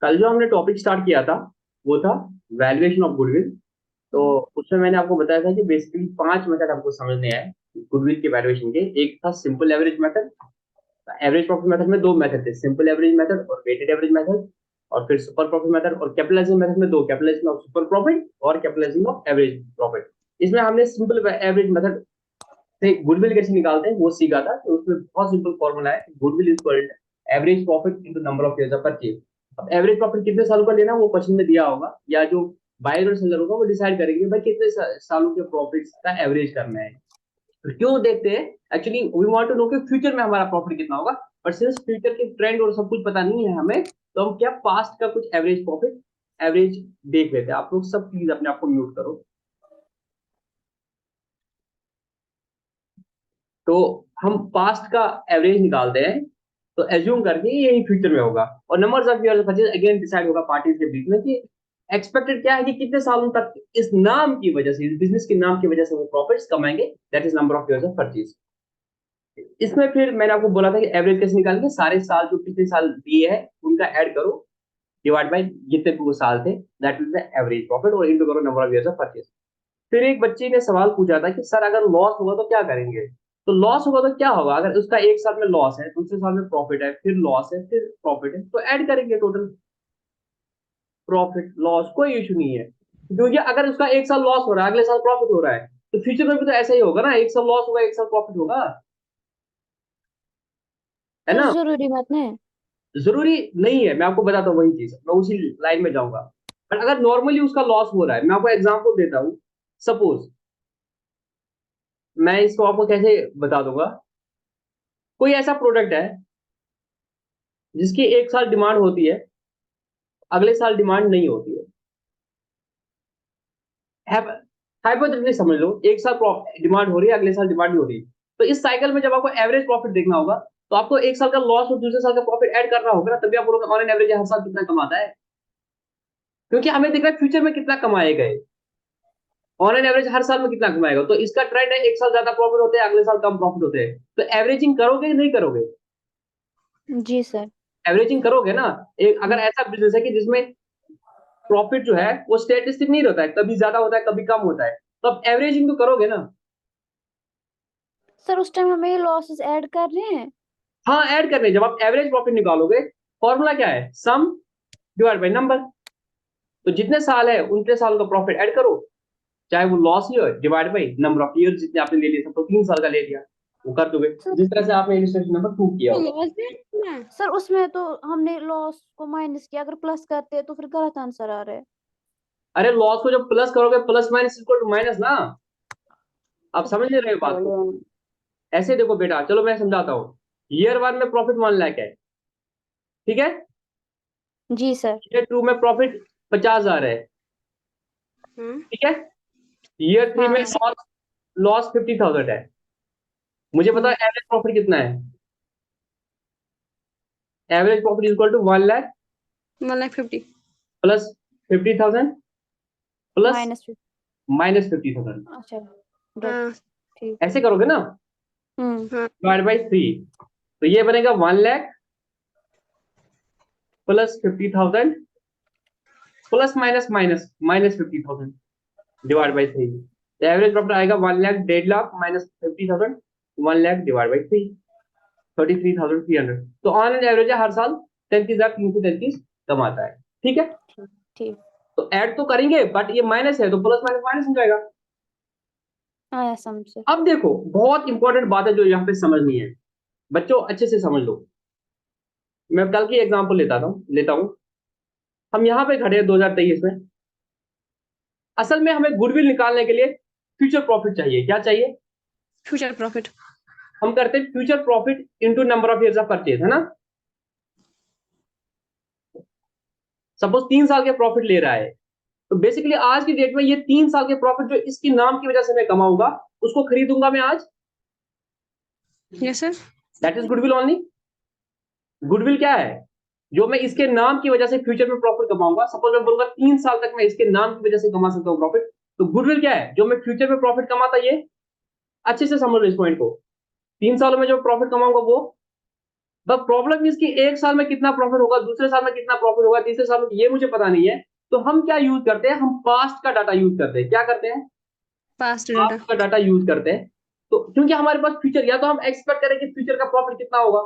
कल जो हमने टॉपिक स्टार्ट किया था वो था वैल्यूएशन ऑफ गुडविल। तो उसमें मैंने आपको बताया था कि बेसिकली 5 मेथड हमको समझने हैं गुडविल के वैल्यूएशन के। एक था simple average method. Average profit method में दो मेथड थे, सिंपल एवरेज मेथड और वेटेड एवरेज मेथड। और फिर सुपर प्रॉफिट मेथड और कैपिटलाइजेशन मेथड में दो, कैपिटलाइजेशन ऑफ सुपर प्रॉफिट और कैपिटलाइजेशन ऑफ एवरेज प्रॉफिट। इसमें हमने सिंपल एवरेज मेथड से गुडविल कैसे निकालते हैं वो सीखा था। तो उसमें बहुत सिंपल फॉर्मूला है, goodwill is equal average profit into number of years of purchase. अब एवरेज प्रॉफिट कितने सालों का लेना वो क्वेश्चन में दिया होगा, या जो बायर और सेलर होगा वो डिसाइड करेंगे भाई कितने सालों के प्रॉफिट्स का एवरेज करना है। तो क्यों देखते हैं, actually we want to know कि फ्यूचर में हमारा प्रॉफिट कितना होगा। पर सिंस फ्यूचर के ट्रेंड और सब कुछ पता नहीं है हमें, तो हम क्या पास्ट का कुछ एवरेज प्रॉफिट एवरेज देख लेते हैं। आप लोग सब प्लीज अपने आप को म्यूट करो। तो हम पास्ट का एवरेज निकालते हैं, तो एज्यूम करके यही फ्यूचर में होगा। और numbers of years purchase again decide होगा पार्टीज के बीच में कि एक्सपेक्टेड क्या है कि कितने सालों तक इस नाम की वजह से, इस बिजनेस के नाम की वजह से वो प्रॉफिट्स कमाएंगे। That is number of years of purchase. इसमें फिर मैंने आपको बोला था कि एवरेज कैसे निकालेंगे, सारे साल जो पिछले साल दिए हैं उनका ऐड करो, डिवाइड बाय जितने भी वो साल थे, that is the average profit, और इनटू करो number of years of purchase. फिर एक बच्चे ने सवाल पूछा था कि सर अगर लॉस होगा तो क्या करेंगे। तो लॉस होगा तो क्या होगा, अगर उसका एक साल में लॉस है, दूसरे साल में प्रॉफिट है, फिर लॉस है, फिर प्रॉफिट है, तो ऐड करेंगे टोटल प्रॉफिट लॉस, कोई इशू नहीं है। क्योंकि अगर उसका एक साल लॉस हो रहा है, अगले साल प्रॉफिट हो रहा है, तो फ्यूचर में भी तो ऐसा ही होगा ना, एक साल लॉस होगा एक साल प्रॉफिट होगा, है सर ना। जरूरी बात नहीं है। जरूरी नहीं है, मैं आपको बताता हूँ वही चीज, मैं उसी लाइन में जाऊंगा। पर अगर नॉर्मली उसका लॉस हो रहा है, मैं आपको एग्जांपल देता हूँ। सपोज मैं इसको आपको कैसे बता दूंगा, कोई ऐसा प्रोडक्ट है जिसकी एक साल डिमांड होती है, अगले साल डिमांड नहीं होती है। हाइपोथेटिकली समझ लो, एक साल डिमांड हो रही है, अगले साल डिमांड नहीं हो रही। तो इस साइकिल में जब आपको एवरेज प्रॉफिट देखना होगा, तो आपको एक साल का लॉस और दूसरे साल का प्रॉफिट ऐड करना होगा ना, तभी आप बोलोगे ऑन एन एवरेज हर साल कितना कमाता है। क्योंकि हमें दिख रहा है फ्यूचर में कितना कमाएगा, ऑन एन एवरेज हर साल में कितना कमाएगा। तो इसका ट्रेंड है एक साल ज्यादा प्रॉफिट होते हैं, अगले साल कम प्रॉफिट होते हैं। तो एवरेजिंग करोगे कि नहीं करोगे, जी सर। एवरेजिंग करोगे ना। एक अगर ऐसा बिजनेस है कि जिसमें प्रॉफिट जो है वो स्टेटिस्टिक नहीं रहता है, कभी ज्यादा होता है कभी कम होता है, तो अब एवरेजिंग तो करोगे ना। सर उस टाइम हमें लॉसेस ऐड कर रहे हैं। हाँ ऐड करने, जब आप एवरेज प्रॉफिट निकालोगे, फॉर्मूला क्या है, सम डिवाइड बाय नंबर। तो जितने साल है उतने साल का प्रॉफिट ऐड करो, चाहे वो loss year divide by number of year जितने आपने ले लिए, तो 3 साल का ले लिया, वो कर दोगे सर जिस तरह से आपने इलिस्ट्रेशन नंबर 2 किया होगा। लॉस सर उसमें तो हमने लॉस को माइनस किया, अगर प्लस करते हैं तो फिर गलत आंसर आ रहा है। अरे लॉस को जब प्लस करोगे, plus minus equal to minus ना। आप सर समझ नहीं रहे हो बात को। ऐसे देखो बेटा, चलो मैं समझाता हूँ। ईयर 1 में प्रॉफिट 1 लाख है, ठीक है। जी सर। ईयर 2 में प्रॉफिट 50,000 है, ठीक है। ईयर 3 में हाँ। लॉस लॉस 50,000 है। मुझे बताओ हम्म। एवरेज प्रॉफिट कितना है। Average profit equal to 1 lakh 1,50,000। Plus 50,000 plus minus. Minus 50,000। अच्छा। डॉट। हाँ ठीक। ऐसे करोगे ना, हम्म। हाँ डिवाइड बाई 3। तो ये बनेगा 1 lakh plus 50,000 plus minus minus minus 50,000 divide by 3। तो एवरेज प्रॉफिट आएगा 1 lakh, 1.5 lakh minus 50,000, 1 lakh divide by 3, 33,300। तो ऑन एन एवरेज हर साल 33,333 कमाता है, ठीक है। ठीक। ठीक। तो ऐड तो करेंगे, बट ये माइनस है तो प्लस माइनस माइनस हो जाएगा। आया समझ सर। अब देखो बहुत इंपॉर्टेंट बात है जो यहाँ पे समझनी है, बच्चों अच्छे से समझ लो। मैं कल की एग्जांपल लेता हूँ। हम यहाँ पे खड़े हैं 2023 में। असल में हमें गुडविल निकालने के लिए फ्यूचर प्रॉफिट चाहिए, क्या चाहिए। Future profit. हम करते हैं future profit into number of years of purchase, है ना। सपोज 3 साल के प्रॉफिट ले रहा है, तो बेसिकली आज की डेट में ये 3 साल के प्रॉफिट जो इसकी नाम की वजह से मैं कमाऊंगा, उसको खरीदूंगा मैं आज। Yes sir. That is goodwill only. Goodwill क्या है, जो मैं इसके नाम की वजह से फ्यूचर में प्रॉफिट कमाऊंगा। सपोज मैं बोलूंगा 3 साल तक मैं इसके नाम की वजह से कमा सकता हूँ प्रॉफिट। तो गुडविल क्या है, जो मैं फ्यूचर में प्रॉफिट कमाता, ये अच्छे से समझ लो इस पॉइंट को। 3 सालों में जो प्रॉफिट कमाऊंगा वो बट प्रॉब्लम इसकी एक साल में कितना प्रॉफिट होगा, दूसरे साल में कितना प्रॉफिट होगा, तीसरे साल में, ये मुझे पता नहीं है। तो हम क्या यूज करते हैं, हम पास्ट का डाटा यूज करते हैं। क्या करते हैं, Past data. पास्ट का डाटा यूज करते हैं। तो क्योंकि हमारे पास फ्यूचर, या तो हम एक्सपेक्ट करें कि फ्यूचर का प्रॉफिट कितना होगा,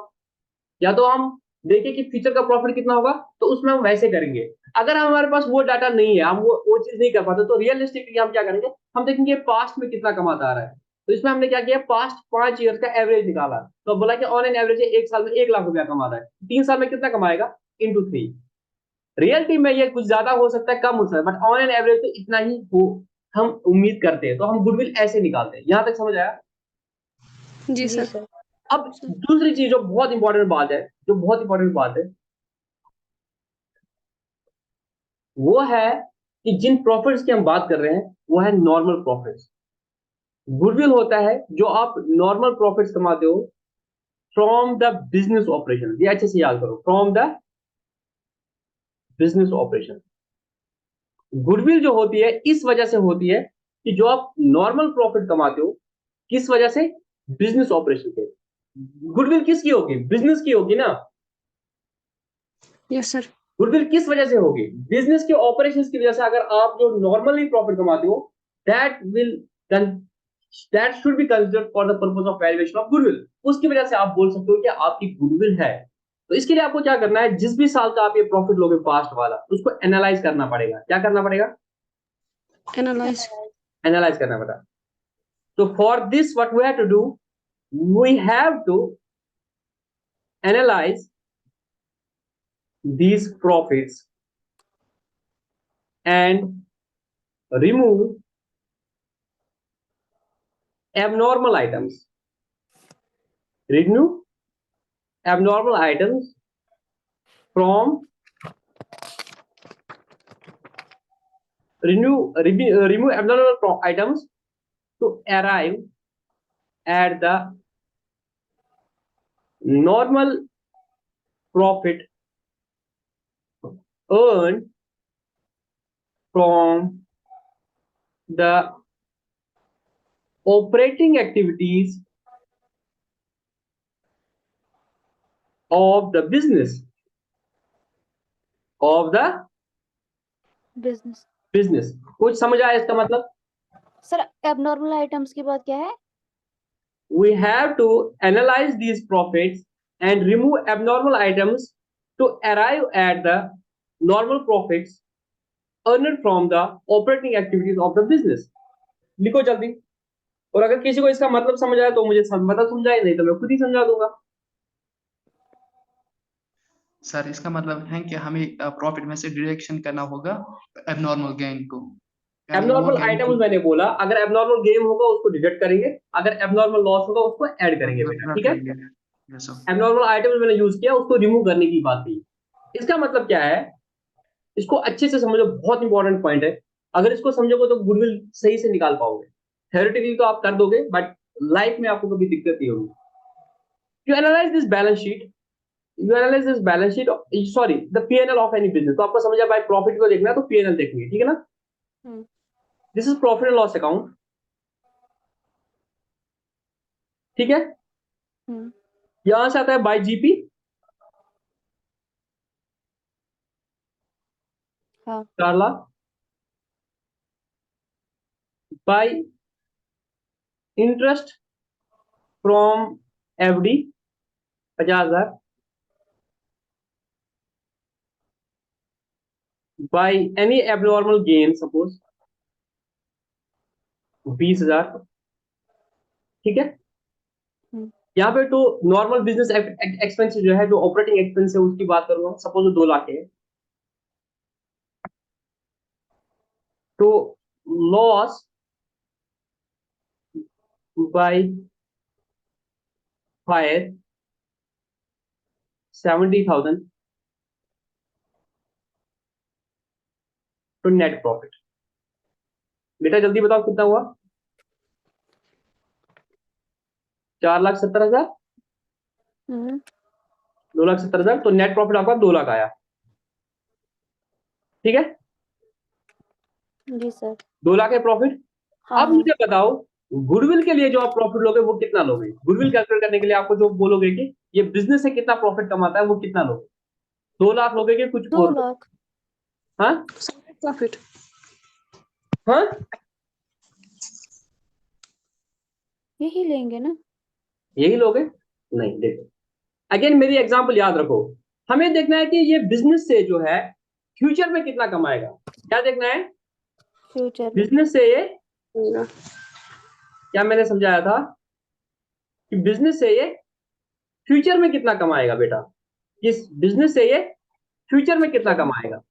या तो हम देखें कि फ्यूचर का प्रॉफिट कितना होगा, तो उसमें हम वैसे करेंगे। अगर हमारे पास वो डाटा नहीं है, हम वो चीज नहीं कर पाते, तो रियलिस्टिकली हम क्या करेंगे, हम देखेंगे पास्ट में कितना कमाता आ रहा है। तो इसमें हमने क्या किया, पास्ट 5 ईयर्स का एवरेज निकाला। तो बोला कि ऑन एन एवरेज एक साल में 1 लाख रुपया कमा रहा है, 3 साल में कितना कमाएगा, *3। रियलिटी में ये कुछ ज्यादा हो सकता है, कम हो सकता है, बट ऑन एन एवरेज तो इतना ही हो, हम उम्मीद करते हैं। तो हम गुडविल ऐसे निकालते हैं। यहां तक समझ आया? जी जी सर. सर। अब दूसरी चीज जो बहुत इंपॉर्टेंट बात है, जो बहुत इंपॉर्टेंट बात है, वो है कि जिन प्रॉफिट्स की हम बात कर रहे हैं, वो है नॉर्मल प्रॉफिट्स। गुडविल होता है जो आप नॉर्मल प्रॉफिट्स कमाते हो फ्रॉम द बिजनेस ऑपरेशन। ये अच्छे से याद करो, from the business operation. Goodwill जो होती है इस वजह से होती है कि जो आप नॉर्मल प्रॉफिट कमाते हो, किस वजह से, बिजनेस ऑपरेशन के। गुडविल किसकी होगी, बिजनेस की होगी ना। Yes sir. गुडविल किस वजह से होगी, बिजनेस के ऑपरेशंस की वजह से। अगर आप जो नॉर्मली प्रॉफिट कमाते हो, that will that should be considered for the purpose of valuation of goodwill. उसकी वजह से आप बोल सकते हो कि आपकी गुडविल है। तो इसके लिए आपको क्या करना है, जिस भी साल का आप ये प्रॉफिट लोगे पास्ट वाला, उसको एनालाइज करना पड़ेगा। क्या करना पड़ेगा, Analyze. एनालाइज करना पड़ेगा। तो for this what we have to do, we have to analyse these profits and remove abnormal items. Remove abnormal items from remove abnormal items to arrive at the normal profit earned from the operating activities of the business, of the business. business। कुछ समझ आया इसका मतलब? Sir abnormal items की बात क्या है? We have to analyze these profits and remove abnormal items to arrive at the normal profits earned from the operating activities of the business। लिखो जल्दी। और अगर किसी को इसका मतलब समझ आया तो मुझे मतलब समझाए, नहीं तो मैं खुद ही समझा दूंगा। सर इसका मतलब है कि हमें प्रॉफिट में से डिडक्शन करना होगा एबनॉर्मल गेन को, यानी वो एबनॉर्मल गेन आइटम्स मैंने बोला, अगर एबनॉर्मल गेन होगा उसको डिडक्ट करेंगे, अगर एबनॉर्मल लॉस होगा उसको ऐड करेंगे बेटा, ठीक है। Yes sir. एबनॉर्मल आइटम्स मैंने यूज किया, उसको रिमूव करने की बात की। इसका मतलब क्या है, इसको अच्छे से समझो, बहुत इंपॉर्टेंट पॉइंट है। अगर इसको समझोगे तो गुडविल सही से निकाल पाओगे। थ्योरेटिकली तो आप कर दोगे, बट लाइफ में आपको कभी दिक्कत नहीं होगी। You analyse this balance sheet, you analyse this balance sheet, sorry the PNL of any business. तो आपको समझा, भाई प्रॉफिट को देखना है तो पीएनएल देखनी है, ठीक है ना। Hmm. This is profit and loss account, ठीक है। हम्म। यहां से आता है बाय जीपी, हाँ। 4 lakh. Bye interest from FD, 50,000। By any abnormal gain suppose 20,000, ठीक है। हम्म। यहाँ पे तो नॉर्मल बिजनेस एक्सपेंस जो है, जो ऑपरेटिंग एक्सपेंस है उसकी बात करूंगा, सपोज वो 2 लाख है। तो लॉस बाय फायर 70,000 तो नेट प्रॉफिट। बेटा जल्दी बताओ कितना हुआ, 4,70,000, हम्म। 2,70,000। तो नेट प्रॉफिट आपका 2 लाख आया, ठीक है। जी सर। 2 लाख है प्रॉफिट। हाँ अब हाँ। मुझे बताओ, गुडविल के लिए जो आप प्रॉफिट लोगे वो कितना लोगे? गुडविल कैलकुलेट करने के लिए आपको जो बोलोगे कि ये बिजनेस से कितना प्रॉफिट कमाता है वो कितना लोगे? 2 लाख लोगे कि कुछ 2 और? लाख हाँ प्रॉफिट हाँ यही लेंगे ना। यही लोगे? नहीं, देखो अगेन मेरी एग्जांपल याद रखो। हमें देखना है कि ये बिजनेस से जो है फ्यूचर में कितना कमाएगा। क्या देखना है? फ्यूचर में बिजनेस से ये, होगा। क्या मैंने समझाया था कि बिजनेस से ये फ्यूचर में कितना कमाएगा बेटा? इस बिजनेस से ये फ्यूचर में कितना कमाएगा?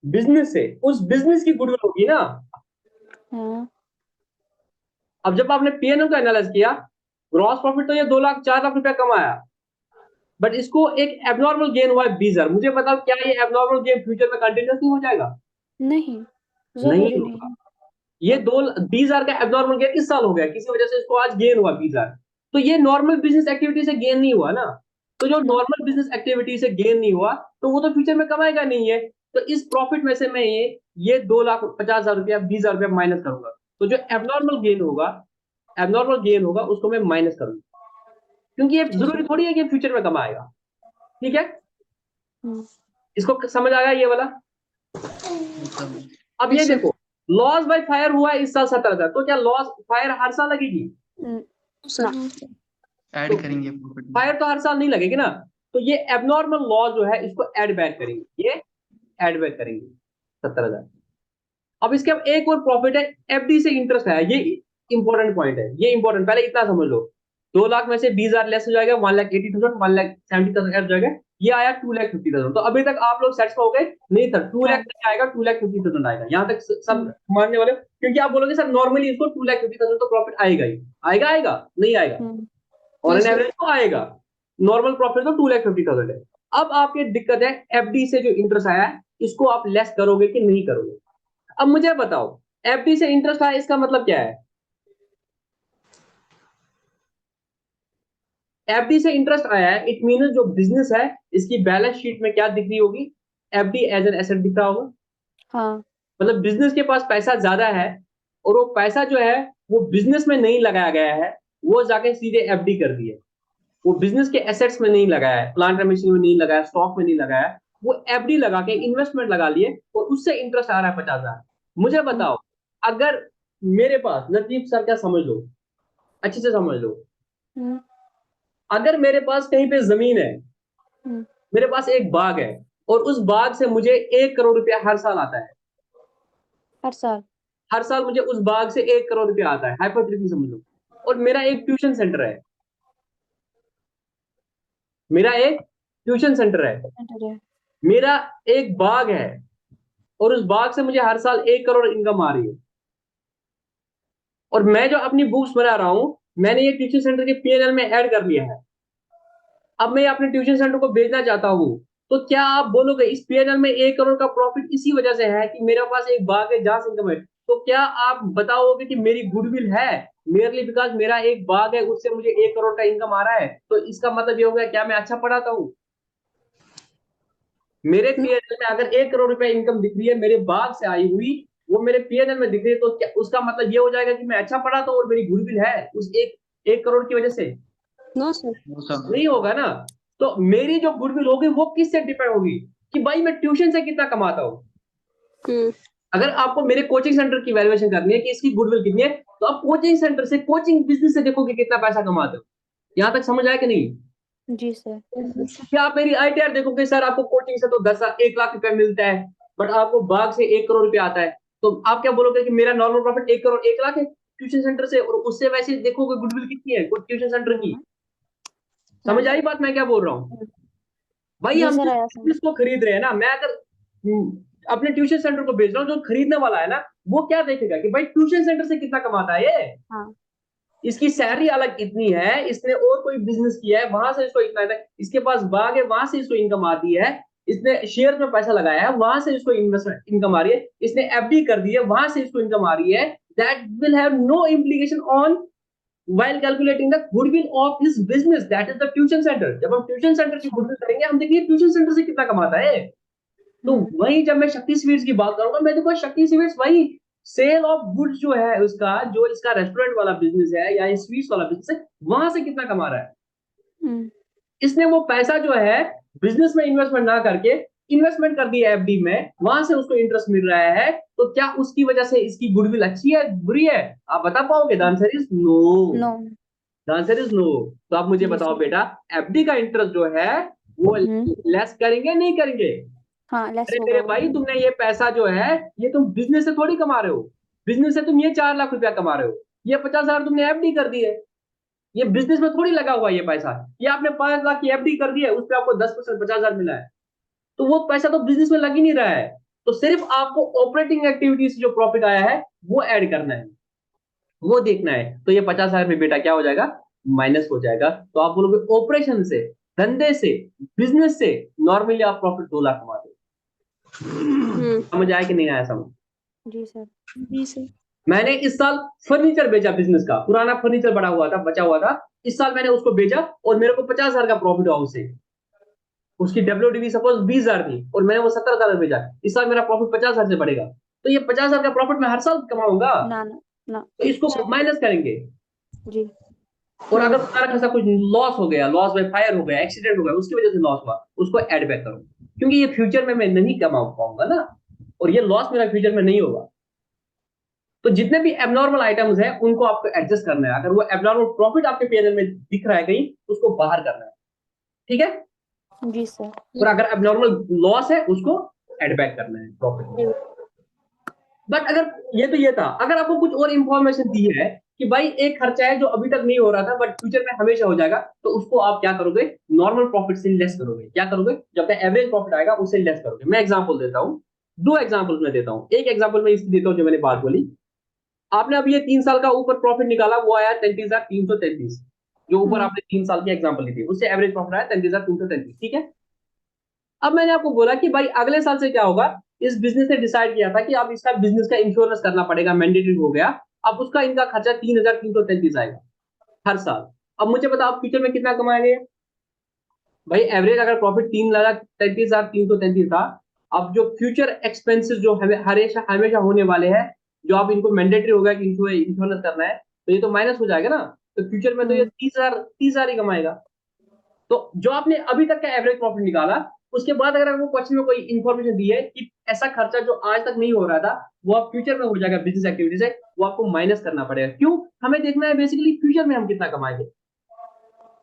बिजनेस से, उस बिजनेस की गुडविल होगी ना। हाँ अब जब आपने पीएनएल का एनालाइज किया, ग्रॉस प्रॉफिट तो ये 2 लाख 4 लाख रुपया कमाया, बट इसको एक एबनॉर्मल गेन हुआ है 20,000। मुझे बताओ क्या ये एबनॉर्मल गेन फ्यूचर में कंटिन्यूस नहीं हो जाएगा? नहीं नहीं जरूरी होगा। नहीं। ये 20,000 का एबनॉर्मल गेन इस साल हो गया, किसी वजह से इसको आज गेन हुआ 20,000। तो ये नॉर्मल बिजनेस एक्टिविटी से गेन नहीं हुआ ना। तो जो ना। नॉर्मल बिजनेस एक्टिविटी से गेन नहीं हुआ तो वो तो फ्यूचर में कमाएगा नहीं है। तो इस प्रॉफिट में से मैं ये 2,50,000 रुपया 20,000 रुपया माइनस करूंगा। तो जो एबनॉर्मल गेन होगा उसको मैं माइनस करूंगा, क्योंकि ये जरूरी थोड़ी है कि फ्यूचर में कमाएगा। ठीक है, हम्म, इसको समझ आया ये वाला? अब ये Yes, sir. देखो, लॉस बाय फायर हुआ है इस साल 17,000, तो क्या लॉस फायर हर साल लगेगी? सर ऐड करेंगे प्रॉफिट में। फायर तो हर साल नहीं लगेगी ना। तो ये एबनॉर्मल लॉस जो है इसको ऐड बैक करेंगे, ये ऐड बैक करेंगे 17,000। अब इसके अब एक और प्रॉफिट है, एफडी से इंटरेस्ट है। ये इंपॉर्टेंट पॉइंट है, ये इंपॉर्टेंट, पहले इतना समझ लो। 2 लाख में से 20,000 लेस हो जाएगा, 1,80,000, 1,70,000 ऐड हो जाएगा। ये आया 2,50,000। तो अभी तक आप लोग सेट्स हो गए? नहीं सर, 2 लाख नहीं आएगा, 2,50,000 आएगा। यहाँ तक सब मानने वाले हो? क्योंकि आप बोलोगे सर नॉर्मली इसको 2,50,000 तो प्रॉफिट आएगा ही आएगा, आएगा नहीं आएगा? और Yes, एन sir. एवरेज तो आएगा। नॉर्मल प्रॉफिट तो 2,50,000 है। अब आपकी दिक्कत है एफडी से जो इंटरेस्ट आया है इसको आप लेस करोगे कि नहीं करोगे? अब मुझे बताओ, एफडी से इंटरेस्ट आया इसका मतलब क्या है? एफडी से इंटरेस्ट आया है, इट मीन जो बिजनेस है इसकी बैलेंस शीट में क्या दिख रही होगी? एफडी एज एन एसेट दिख रहा होगा। हाँ मतलब बिजनेस के पास पैसा ज्यादा है और वो पैसा जो है वो बिजनेस में नहीं लगाया गया है, वो जाके सीधे एफडी कर दिए। वो बिजनेस के एसेट्स में नहीं लगाया है, प्लांट एंड मशीन में नहीं लगाया, स्टॉक में नहीं लगाया, वो एफडी लगा के इन्वेस्टमेंट लगा लिए और उससे इंटरेस्ट आ रहा है 50,000। मुझे बताओ, अगर मेरे पास, नजीब सर क्या समझ लो, अच्छे से समझ लो, हम्म, अगर मेरे पास कहीं पे जमीन है, हम्म, मेरे पास एक बाग है और उस बाग से मुझे 1 करोड़ रुपया हर साल आता है, हर साल हर साल मुझे उस बाग से 1 करोड़ रुपया आता है, हाइपोथेटिकली समझ लो। और मेरा एक ट्यूशन सेंटर है, मेरा एक ट्यूशन सेंटर है, सेंटर है। मेरा एक बाग है और उस बाग से मुझे हर साल 1 करोड़ इनकम आ रही है, और मैं जो अपनी बुक्स बना रहा हूं मैंने ये ट्यूशन सेंटर के पीएनएल में ऐड कर लिया है। अब मैं अपने ट्यूशन सेंटर को बेचना चाहता हूं, तो क्या आप बोलोगे इस पीएनएल में 1 करोड़ का प्रॉफिट इसी वजह से है कि मेरे पास एक बाग है जहां से इनकम है? तो क्या आप बताओगे कि मेरी गुडविल है मेरे बिकॉज मेरा एक बाग है उससे मुझे 1 करोड़ का इनकम आ रहा है? तो इसका मतलब ये हो गया क्या मैं अच्छा पढ़ाता हूँ? मेरे पीएनएल में अगर 1 करोड़ रुपए इनकम दिख रही है मेरे बाग से आई हुई, वो मेरे पीएनएल में दिख रही है, तो क्या उसका मतलब ये हो जाएगा कि मैं अच्छा पढ़ाता हूँ और मेरी गुडविल है उस एक करोड़ की वजह से? No sir. नहीं होगा ना। तो मेरी जो गुडविल होगी वो किससे डिपेंड होगी कि भाई मैं ट्यूशन से कितना कमाता हूँ। अगर आपको मेरे कोचिंग सेंटर की वैल्यूएशन करनी है कि इसकी गुडविल कितनी है, तो आप कोचिंग सेंटर से, कोचिंग बिजनेस से देखोगे कितना पैसा कमाते हो। यहां तक समझ आया कि नहीं? जी सर। क्या आप मेरी आईटीआर देखोगे सर आपको कोचिंग से तो 1 लाख रुपया मिलता है, बट आपको बाग से 1 करोड़ रुपया आता है, तो आप क्या बोलोगे कि मेरा नॉर्मल प्रॉफिट 1 करोड़ 1 लाख है ट्यूशन सेंटर से, और उससे वैसे देखोगे गुडविल कितनी है ट्यूशन सेंटर की? समझ आई बात मैं क्या बोल रहा हूँ? भाई जी हम सर जिस आया समझ। बिजनेस को खरीद रहे हैं ना, मैं अगर अपने ट्यूशन सेंटर को बेच रहा हूँ, जो खरीदने वाला है ना वो क्या देखेगा कि भाई ट्यूशन सेंटर से कितना कमाता है ये, हाँ इसकी सैलरी अलग इतनी है, इसने और कोई बिजनेस किया है वहां से इसको इतना है, इसके पास बाग है वहां से इसको इनकम आती है, इसने शेयर में पैसा लगाया है वहां से इसको इन्वेस्टमेंट इनकम आ रही है, इसने एफडी कर दी है वहां से इसको इनकम आ रही है। That will have no implication on while calculating the goodwill of his business, that is the tuition center। जब हम ट्यूशन सेंटर की गुडविल करेंगे हम देखिए ट्यूशन सेंटर से कितना कमाता है। तो वही जब मैं शक्ति स्वीट्स की बात करूंगा, मैं देखो शक्ति स्वीट्स भाई सेल ऑफ गुड्स जो है उसका, जो इसका रेस्टोरेंट वाला बिजनेस है या ये स्वीट्स वाला बिजनेस है, वहां से कितना कमा रहा है। हम्म, इसने वो पैसा जो है बिजनेस में इन्वेस्टमेंट ना करके इन्वेस्टमेंट कर दिया एफडी में, वहां से उसको इंटरेस्ट मिल रहा है। तो क्या उसकी वजह से इसकी गुडविल अच्छी है बुरी है, आप बता पाओगे? The answer is no. No. The answer is no. तो आप मुझे जी बताओ सर। बेटा, एफडी का इंटरेस्ट जो है वो लेस करेंगे नहीं करेंगे? हाँ, लेस अरे होगा मेरे वो। भाई, तुमने ये पैसा जो है ये तुम बिजनेस से थोड़ी कमा रहे हो। बिजनेस से तुम ये 4 लाख रुपया कमा रहे हो, ये 50,000 तुमने एफडी कर दी है। ये बिजनेस में थोड़ी लगा हुआ है ये पैसा। ये आपने 5 लाख की एफडी कर दी है, उस पर आपको 10% 50,000 मिला है, तो वो पैसा तो बिजनेस में लग ही नहीं रहा है। तो सिर्फ आपको ऑपरेटिंग एक्टिविटी से जो प्रॉफिट आया है वो ऐड करना है, वो देखना है। तो ये 50,000 में बेटा क्या हो जाएगा, माइनस हो जाएगा। तो आप बोलोगे ऑपरेशन से, धंधे से, बिजनेस से नॉर्मली आप प्रॉफिट 2 लाख कमाते हो। समझ आया कि नहीं आया समझ? जी सर। जी सर। मैंने इस साल फर्नीचर बेचा, बिजनेस का पुराना फर्नीचर बड़ा हुआ था, बचा हुआ था। इस साल मैंने उसको बेचा और मेरे को 50,000 का प्रॉफिट हुआ उससे। उसकी डब्ल्यूडीवी सपोज 20,000 थी और मैंने वो 17,000 में बेचा। इस साल मेरा प्रॉफिट 50,000 से बढ़ेगा। तो ये 50,000 का प्रॉफिट मैं हर साल कमाऊंगा, ना ना ना। तो इसको माइनस करेंगे। जी। और अगर तुम्हारा कैसा कुछ लॉस हो गया, लॉस में फायर हो गया, एक्सीडेंट हो गया, उसकी वजह से लॉस हुआ, उसको ऐड बैक करो, क्योंकि ये फ्यूचर में मैं नहीं कमा पाऊंगा ना, और ये लॉस मेरा फ्यूचर में नहीं होगा। तो जितने भी एबनॉर्मल आइटम्स हैं उनको आपको एडजस्ट करना है। अगर वो एबनॉर्मल प्रॉफिट आपके पीएनएल में दिख रहा है कहीं, उसको बाहर करना है, ठीक है। जी सर। और अगर एबनॉर्मल लॉस है उसको एड बैक करना है प्रॉफिट। बट अगर ये था, अगर आपको कुछ और इंफॉर्मेशन दी है कि भाई एक खर्चा है जो अभी तक नहीं हो रहा था बट फ्यूचर में हमेशा हो जाएगा, तो उसको आप क्या करोगे, नॉर्मल प्रॉफिट से लेस करोगे। क्या करोगे, जब तक एवरेज प्रॉफिट आएगा उससे लेस करोगे। मैं एग्जांपल देता हूं, 2 एग्जांपल मैं देता हूं। एक एग्जांपल मैं इसलिए देता हूं जो मैंने बात बोली, आपने अभी ये 3 साल का ऊपर प्रॉफिट निकाला, वो आया 33,333। जो ऊपर आपने 3 साल की एग्जांपल ली थी उससे एवरेज प्रॉफिट आया 33,333, ठीक है। अब मैंने आपको बोला कि भाई अगले साल से क्या होगा, इस बिजनेस ने डिसाइड किया था कि अब इसका बिजनेस का इंश्योरेंस करना पड़ेगा, मैंडेटरी हो गया। अब उसका इनका खर्चा 3,333 आएगा हर साल। अब मुझे बताओ आप फ्यूचर में कितना कमाएंगे। भाई एवरेज अगर प्रॉफिट 3,33,333 था, अब जो फ्यूचर एक्सपेंसेस जो हमें हमेशा हमेशा होने वाले हैं, जो आप इनको मैंडेटरी हो गया कि इनको इंश्योरेंस करना है, तो ये तो माइनस हो जाएगा ना। तो फ्यूचर में तो ये 30,000 ही कमाएगा। तो जो आपने अभी तक का एवरेज प्रॉफिट निकाला, उसके बाद अगर आपको क्वेश्चन में कोई इंफॉर्मेशन दी है कि ऐसा खर्चा जो आज तक नहीं हो रहा था वो आप फ्यूचर में हो जाएगा बिजनेस एक्टिविटी से, वो आपको माइनस करना पड़ेगा। क्यों? हमें देखना है बेसिकली फ्यूचर में हम कितना कमाएंगे,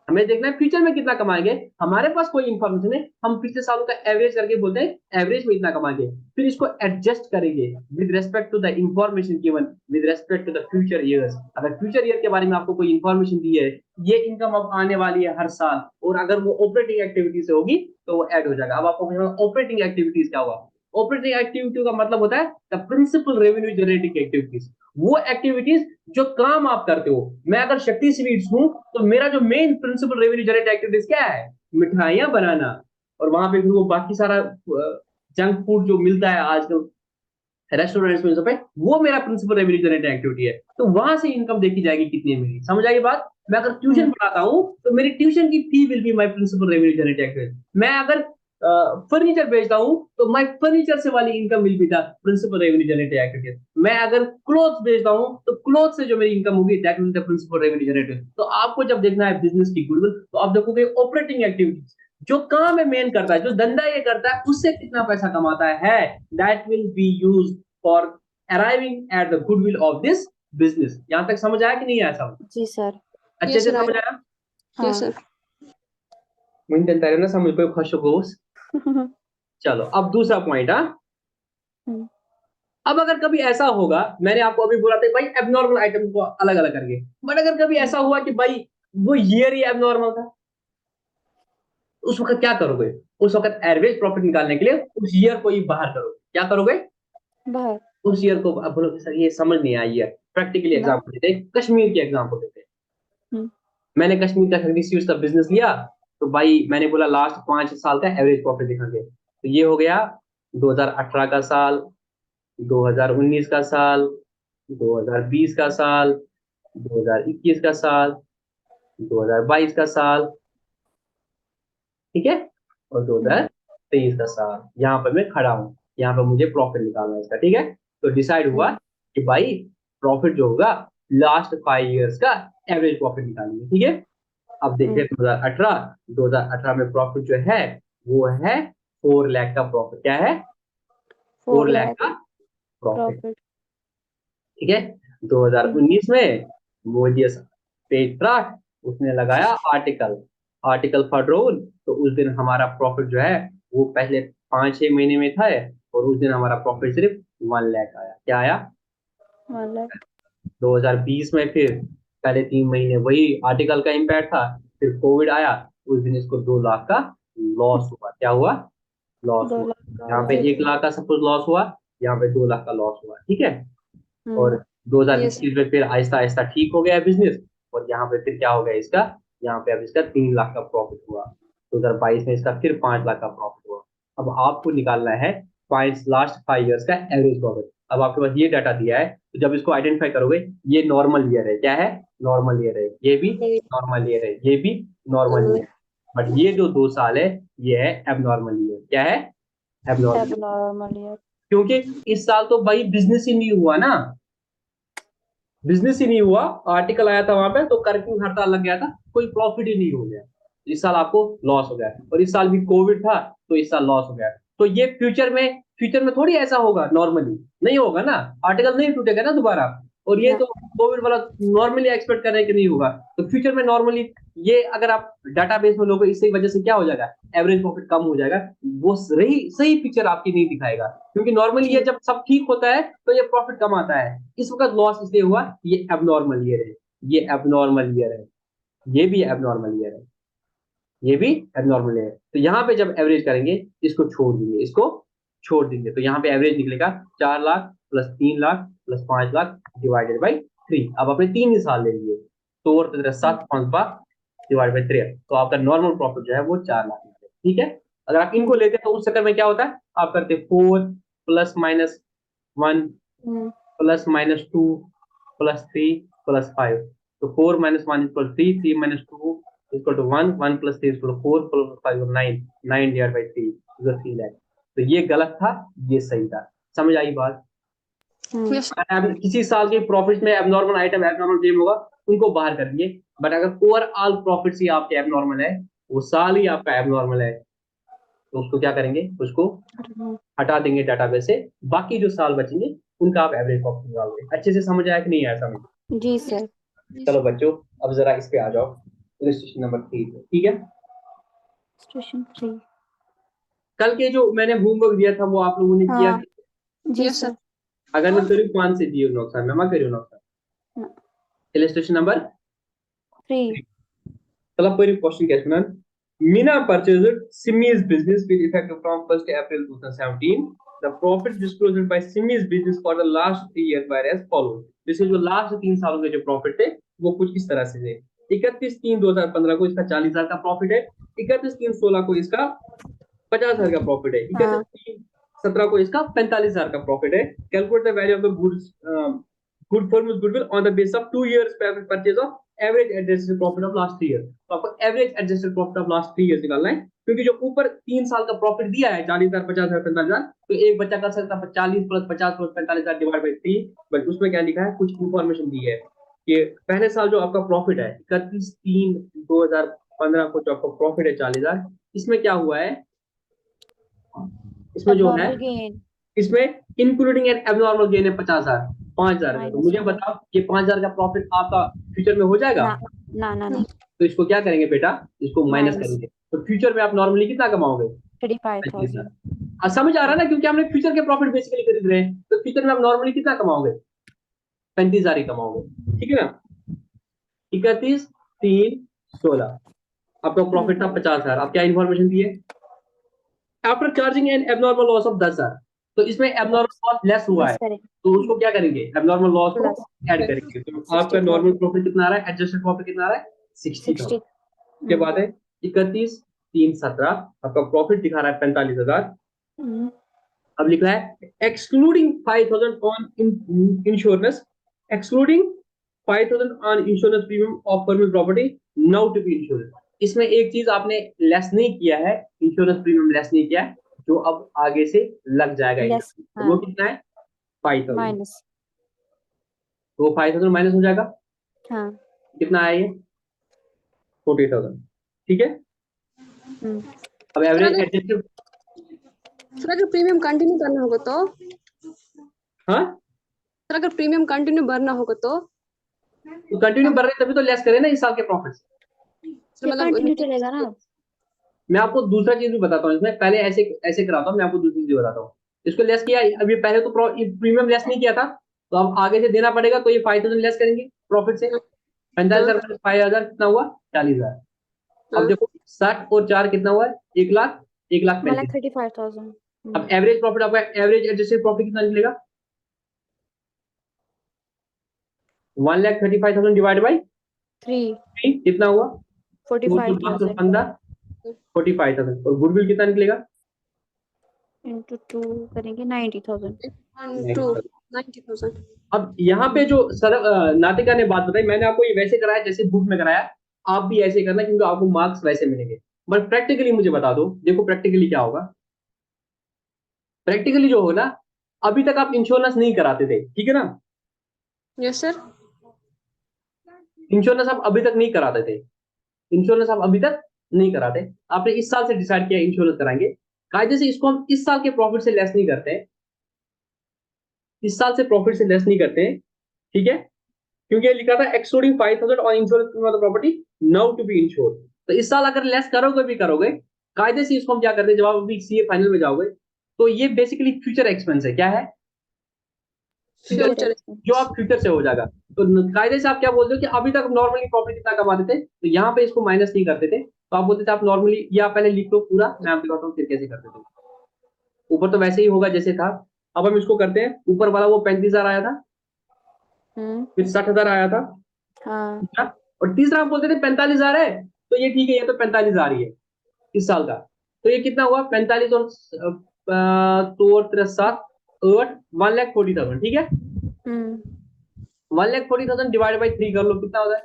हमें देखना है फ्यूचर में कितना कमाएंगे। हमारे पास कोई इंफॉर्मेशन है, हम पिछले सालों का एवरेज करके बोलते हैं एवरेज में इतना कमाएंगे, फिर इसको एडजस्ट करेंगे with respect to the information given with respect to the future years. अगर फ्यूचर ईयर के बारे में आपको कोई इंफॉर्मेशन दी है, ये इनकम अब आने वाली है हर साल, और अगर वो ऑपरेटिंग एक्टिविटी से होगी तो वो ऐड हो जाएगा। अब आपको ऑपरेटिंग एक्टिविटीज क्या होगा। ऑपरेटिंग एक्टिविटी का मतलब होता है the principal revenue generating activities, वो एक्टिविटीज जो काम आप करते हो। मैं अगर शक्ति स्वीट्स हूं तो मेरा जो main principal revenue generating activities क्या है, मिठाइयां बनाना, और वहां पे फिर वो बाकी सारा जंक फूड जो मिलता है आजकल रेस्टोरेंट्स में, सब पे वो मेरा प्रिंसिपल रेवेन्यू जनरेटिंग एक्टिविटी है। तो वहां से इनकम देखी जाएगी कितनी है मेरी, समझ आई बात। मैं अगर ट्यूशन पढ़ाता हूँ तो मेरी ट्यूशन की fee will be my principal revenue generating activity. मैं अगर फर्नीचर बेचता हूँ तो माय फर्नीचर से वाली income will be the principal revenue generating activity. मैं अगर क्लोथ्स बेचता हूँ तो क्लोथ से जो मेरी इनकम होगी that will the principal revenue generating. तो आपको जब देखना है बिजनेस की गुडविल, तो आप देखोगे ऑपरेटिंग एक्टिविटीज, जो काम है मेन करता है, जो धंधा ये करता है, उससे कितना पैसा कमाता है, that will be used for arriving at the goodwill of this business. यहां तक समझ आया कि नहीं आया समझ? जी सर। अच्छे से सर समझ आया? हाँ। Yes sir. मुझे तैयार ना समझ पे खुश हो। चलो अब दूसरा पॉइंट। अब अगर कभी ऐसा होगा, मैंने आपको अभी बोला था भाई एबनॉर्मल आइटम को अलग अलग करके, बट अगर कभी ऐसा हुआ कि भाई वो ईयर ही एबनॉर्मल था, उस वक्त क्या करोगे? उस वक्त एवरेज प्रॉफिट निकालने के लिए उस ईयर को ही बाहर करोगे। क्या करोगे? बाहर। उस ईयर को। अब बोलोगे सर ये समझ नहीं आई ईयर, प्रैक्टिकली ना। एग्जांपल देते हैं, कश्मीर की एग्जांपल देते हैं। हम्म, मैंने कश्मीर का खरीदी स्वीट्स का बिजनेस लिया, तो भाई मैंने बोला लास्ट 5 साल का एवरेज प्रॉफिट दिखाएंगे, तो ये हो गया 2018 का साल, 2019 का साल, 2020 का साल, 2021 का साल, 2022 का साल, ठीक है, और 2023 का साल। यहाँ पर मैं खड़ा हूँ, यहाँ पर मुझे प्रॉफिट निकालना है इसका, ठीक है। तो डिसाइड हुआ कि भाई प्रॉफिट जो होगा लास्ट 5 इयर्स का एवरेज प्रॉफिट निकालेंगे, ठीक है। अब देखते हैं 2018 में प्रॉफिट जो है वो है 4 लाख का प्रॉफिट। क्या है? 4 4 लाख लाख का प्रॉफिट, प्रॉफिट। ठीक है। 2019 में मोदी पेज ट्रक उसने लगाया आर्टिकल फॉर रोल, तो उस दिन हमारा प्रॉफिट जो है वो पहले 5-6 महीने में था, और उस दिन हमारा प्रॉफिट सिर्फ 1 लाख आया। क्या आया? 1 लाख। 2020 में फिर पहले 3 महीने वही आर्टिकल का इम्पैक्ट था, फिर कोविड आया, उस दिन इसको 2 लाख का लॉस हुआ। क्या हुआ? लॉस 2 हुआ। लाख का यहाँ पे लॉस। 1 लाख का सपोज लॉस हुआ, यहाँ पे 2 लाख का लॉस हुआ, ठीक है। और हम्म। 2021 में फिर आहिस्ता आहिस्ता ठीक हो गया बिजनेस, और यहाँ पे फिर क्या हो गया इसका, यहाँ पे अब इसका 3 लाख का प्रॉफिट हुआ। 2022 में इसका फिर 5 लाख का प्रॉफिट हुआ। अब आपको निकालना है लास्ट 5 इयर्स का एवरेज प्रॉफिट। अब आपके पास ये डाटा दिया है, तो जब इसको आइडेंटिफाई करोगे, ये नॉर्मल ईयर है। क्या है? नॉर्मल ईयर है। ये भी नॉर्मल ईयर है, ये भी नॉर्मल ईयर है। बट ये जो 2 साल है ये है एबनॉर्मल ईयर। क्या है? एबनॉर्मल। Abnormal year. क्योंकि इस साल तो भाई बिजनेस ही नहीं हुआ ना, बिजनेस ही नहीं हुआ। आर्टिकल आया था वहां पे, तो कर्फ्यू हड़ताल लग गया था, कोई प्रॉफिट ही नहीं हो गया। इस साल आपको लॉस हो गया, और इस साल भी कोविड था, तो इस साल लॉस हो गया। तो ये फ्यूचर में थोड़ी ऐसा होगा, नॉर्मली नहीं होगा ना, आर्टिकल नहीं टूटेगा ना दोबारा। और ये ना। तो कोविड वाला नॉर्मली एक्सपेक्ट कर रहे हैं कि नहीं होगा, तो फ्यूचर में नॉर्मली ये अगर आप डाटाबेस में लोगे, इसकी वजह से क्या हो जाएगा, एवरेज प्रॉफिट कम हो जाएगा। वो सही पिक्चर आपकी नहीं दिखाएगा, क्योंकि नॉर्मली ये जब सब ठीक होता है तो ये प्रॉफिट कम आता है। इस वक्त लॉस इसलिए हुआ, ये एबनॉर्मल ईयर है, ये एबनॉर्मल ईयर है, ये भी एबनॉर्मल ईयर है, ये भी एबनॉर्मल ईयर है। तो यहाँ पे जब एवरेज करेंगे, इसको छोड़ देंगे, इसको छोड़ देंगे, तो यहाँ पे एवरेज निकलेगा 4 lakh plus 3 lakh plus 5 lakh divided by 3। अब आपने 3 ही साल ले लिए, तो और 7 डिवाइड बाई 3, तो आपका नॉर्मल प्रॉफिट जो है वो 4 लाख है, ठीक है। अगर आप इनको लेते हैं तो उस चक्कर में क्या होता है, आप करते 4 plus minus 1 plus minus 2 plus 3 plus 5, तो 4 minus 1 equal 3, 3 minus 2 equal to 1, 1 plus 3 equal 4, 4 plus 5 9, 9 divide by 3 equal 3 lakh. तो ये गलत था, ये सही था। समझ आई बात? यस अब किसी साल के प्रॉफिट में एबनॉर्मल आइटम, एबनॉर्मल क्लेम होगा, उनको बाहर कर दिए। बट अगर ओवरऑल प्रॉफिट ही आपके एबनॉर्मल है, वो साल ही आपका एबनॉर्मल है, तो उसको क्या करेंगे, उसको हटा देंगे डाटाबेस से। बाकी जो साल बचेंगे उनका आप एवरेज प्रॉफिट निकालोगे। अच्छे से समझ आया कि नहीं आया समझ? जी सर। चलो बच्चों, अब जरा इस पे आ जाओ, इलस्ट्रेशन नंबर 3 पे, ठीक है। स्टेशन 3। कल के जो मैंने होमवर्क दिया था वो आप लोगों ने किया? हाँ जी यस सर। सर अगर मैं करीब 5 से दियो नौकसान मैं करियो नौकसान ना। Illustration number 3। चलो पहले क्वेश्चन क्या सुना। Mina purchased Simi's business with effect from 1st April 2017. The profit disclosed by Simi's business for the last 3 years were as follows. जैसे जो लास्ट 3 सालों के जो प्रॉफिट थे वो कुछ इस तरह से थे। 31/3/2015 को इसका 40,000 का प्रॉफिट है। 31/3/16 को इसका 50,000 का प्रॉफिट है। हाँ। 31/3/17 को इसका 45,000 का प्रॉफिट है। Calculate the value of the good form goodwill on the base of 2 years purchase of average adjusted profit of last 3 year. तो आपको average adjusted profit of last 3 year निकालना है, क्योंकि जो ऊपर 3 साल का प्रॉफिट दिया है 40,000 50,000 45,000, तो एक बच्चा कर सकता है 40 plus 50 plus 45,000 divide by 3। But उसमें क्या लिखा है, कुछ इंफॉर्मेशन दी है कि पहले साल जो आपका प्रॉफिट है 31/3/2015 को जो आपका प्रॉफिट है 40,000, इसमें क्या हुआ है, इसमें जो है एबनॉर्मल गेन इसमें इंक्लूडिंग एन एबनॉर्मल गेन है 50,000 5,000 है। तो माइनस मुझे होगा। बताओ ये 5,000 का प्रॉफिट आपका फ्यूचर में हो जाएगा? ना ना ना ना। तो इसको क्या करेंगे बेटा, इसको माइनस माइनस करेंगे। तो फ्यूचर में आप नॉर्मली कितना कमाओगे? 35,000। 35,000। समझ आ रहा है ना, क्योंकि हमने फ्यूचर के प्रॉफिट बेसिकली खरीद रहे हैं, तो फ्यूचर में आप नॉर्मली कितना कमाओगे? 35,000 ही कमाओगे, ठीक है ना। 31/3/16 आपका प्रॉफिट था 50,000। आप क्या इन्फॉर्मेशन दी है, after charging N abnormal loss of 10,000, तो इसमें एबनॉर्मल लॉस लेस हुआ प्लस है, करें। तो उसको क्या करेंगे, एबनॉर्मल लॉस को प्लस ऐड करेंगे। तो आपका नॉर्मल प्रॉफिट कितना आ रहा है, एडजस्टेड प्रॉफिट कितना आ रहा है, 60,000। 60। उसके बाद है 31/3/17 आपका प्रॉफिट दिखा रहा है 45,000। अब लिखा है excluding 5,000 on insurance, excluding 5,000 on insurance premium of firm property now to be insurance. इसमें एक चीज आपने लेस नहीं किया है, इंश्योरेंस प्रीमियम लेस नहीं किया है, जो अब आगे से लग जाएगा लेस। तो वो कितना है, 5,000। माइनस तो 5,000 माइनस हो जाएगा, हाँ। कितना आया ये 40,000, ठीक है। अब एवरेज एडजस्टेड, सर अगर प्रीमियम कंटिन्यू करना होगा तो हाँ सर अगर प्रीमियम कंटिन्यू भरना होगा तो तो कंटिन्यू बढ़ रहे तभी तो लेस करें ना इस साल के प्रॉफिट। सर ये मतलब कंटिन्यू चलेगा ना अब। मैं आपको दूसरा चीज भी बताता हूँ इसमें, पहले ऐसे ऐसे कराता हूँ, मैं आपको दूसरी चीज बताता हूँ। इसको लेस किया, अभी पहले तो प्रीमियम लेस नहीं किया था, तो अब आगे से देना पड़ेगा, तो ये 5,000 लेस करेंगे प्रॉफिट से। 45,000 5,000 कितना हुआ 40,000। अब हाँ। देखो 60 और 4 कितना हुआ 1,00,000, 1,35,000। 1,35,000। अब एवरेज प्रॉफिट आपका, एवरेज एडजस्टेड प्रॉफिट कितना निकलेगा 1,35,000 डिवाइड बाई 3 कितना हुआ 45,000 15 45,000। और गुडविल कितना निकलेगा into 2 करेंगे 90,000। 90,000। अब यहाँ पे जो सर नातिका ने बात बताई, मैंने आपको ये वैसे कराया जैसे बुक में कराया, आप भी ऐसे करना क्योंकि आपको मार्क्स वैसे मिलेंगे। बट प्रैक्टिकली मुझे बता दो, देखो प्रैक्टिकली क्या होगा। प्रैक्टिकली जो होगा ना, अभी तक आप इंश्योरेंस नहीं कराते थे, ठीक है ना, यस सर। इंश्योरेंस आप अभी तक नहीं कराते थे, इंश्योरेंस आप अभी तक नहीं कराते, आपने इस साल से डिसाइड किया इंश्योरेंस कराएंगे। कायदे से इसको हम इस साल के प्रॉफिट से लेस नहीं करते हैं, इस साल से प्रॉफिट से लेस नहीं करते हैं, ठीक है, क्योंकि ये लिखा था excluding 5,000 on insurance of the property now to be insured. तो इस साल अगर लेस करोगे भी करोगे, कायदे से इसको हम क्या करते हैं, जब आप अभी सीए फाइनल में जाओगे तो ये बेसिकली फ्यूचर एक्सपेंस है। क्या है फ्यूचर। जो आप फ्यूचर से हो जाएगा। तो कायदे से आप क्या बोलते हो कि अभी तक नॉर्मली प्रॉफिट कितना कमाते थे, तो यहाँ पे इसको माइनस नहीं करते थे, तो आप बोलते थे आप नॉर्मली, या पहले लिख लो पूरा, मैं आपको बताता हूँ फिर कैसे करते थे। ऊपर तो वैसे ही होगा जैसे था। अब हम इसको करते हैं, ऊपर वाला वो 35,000 आया था, फिर 60,000 आया था, हाँ। और तीसरा हम बोलते थे 45,000 है, तो ये ठीक है, ये तो 45,000 ही है इस साल का। तो ये कितना हुआ 45 और 2 और 3 7 8 1,40,000, ठीक है। 1,40,000 डिवाइड बाई 3 कर लो, कितना होता है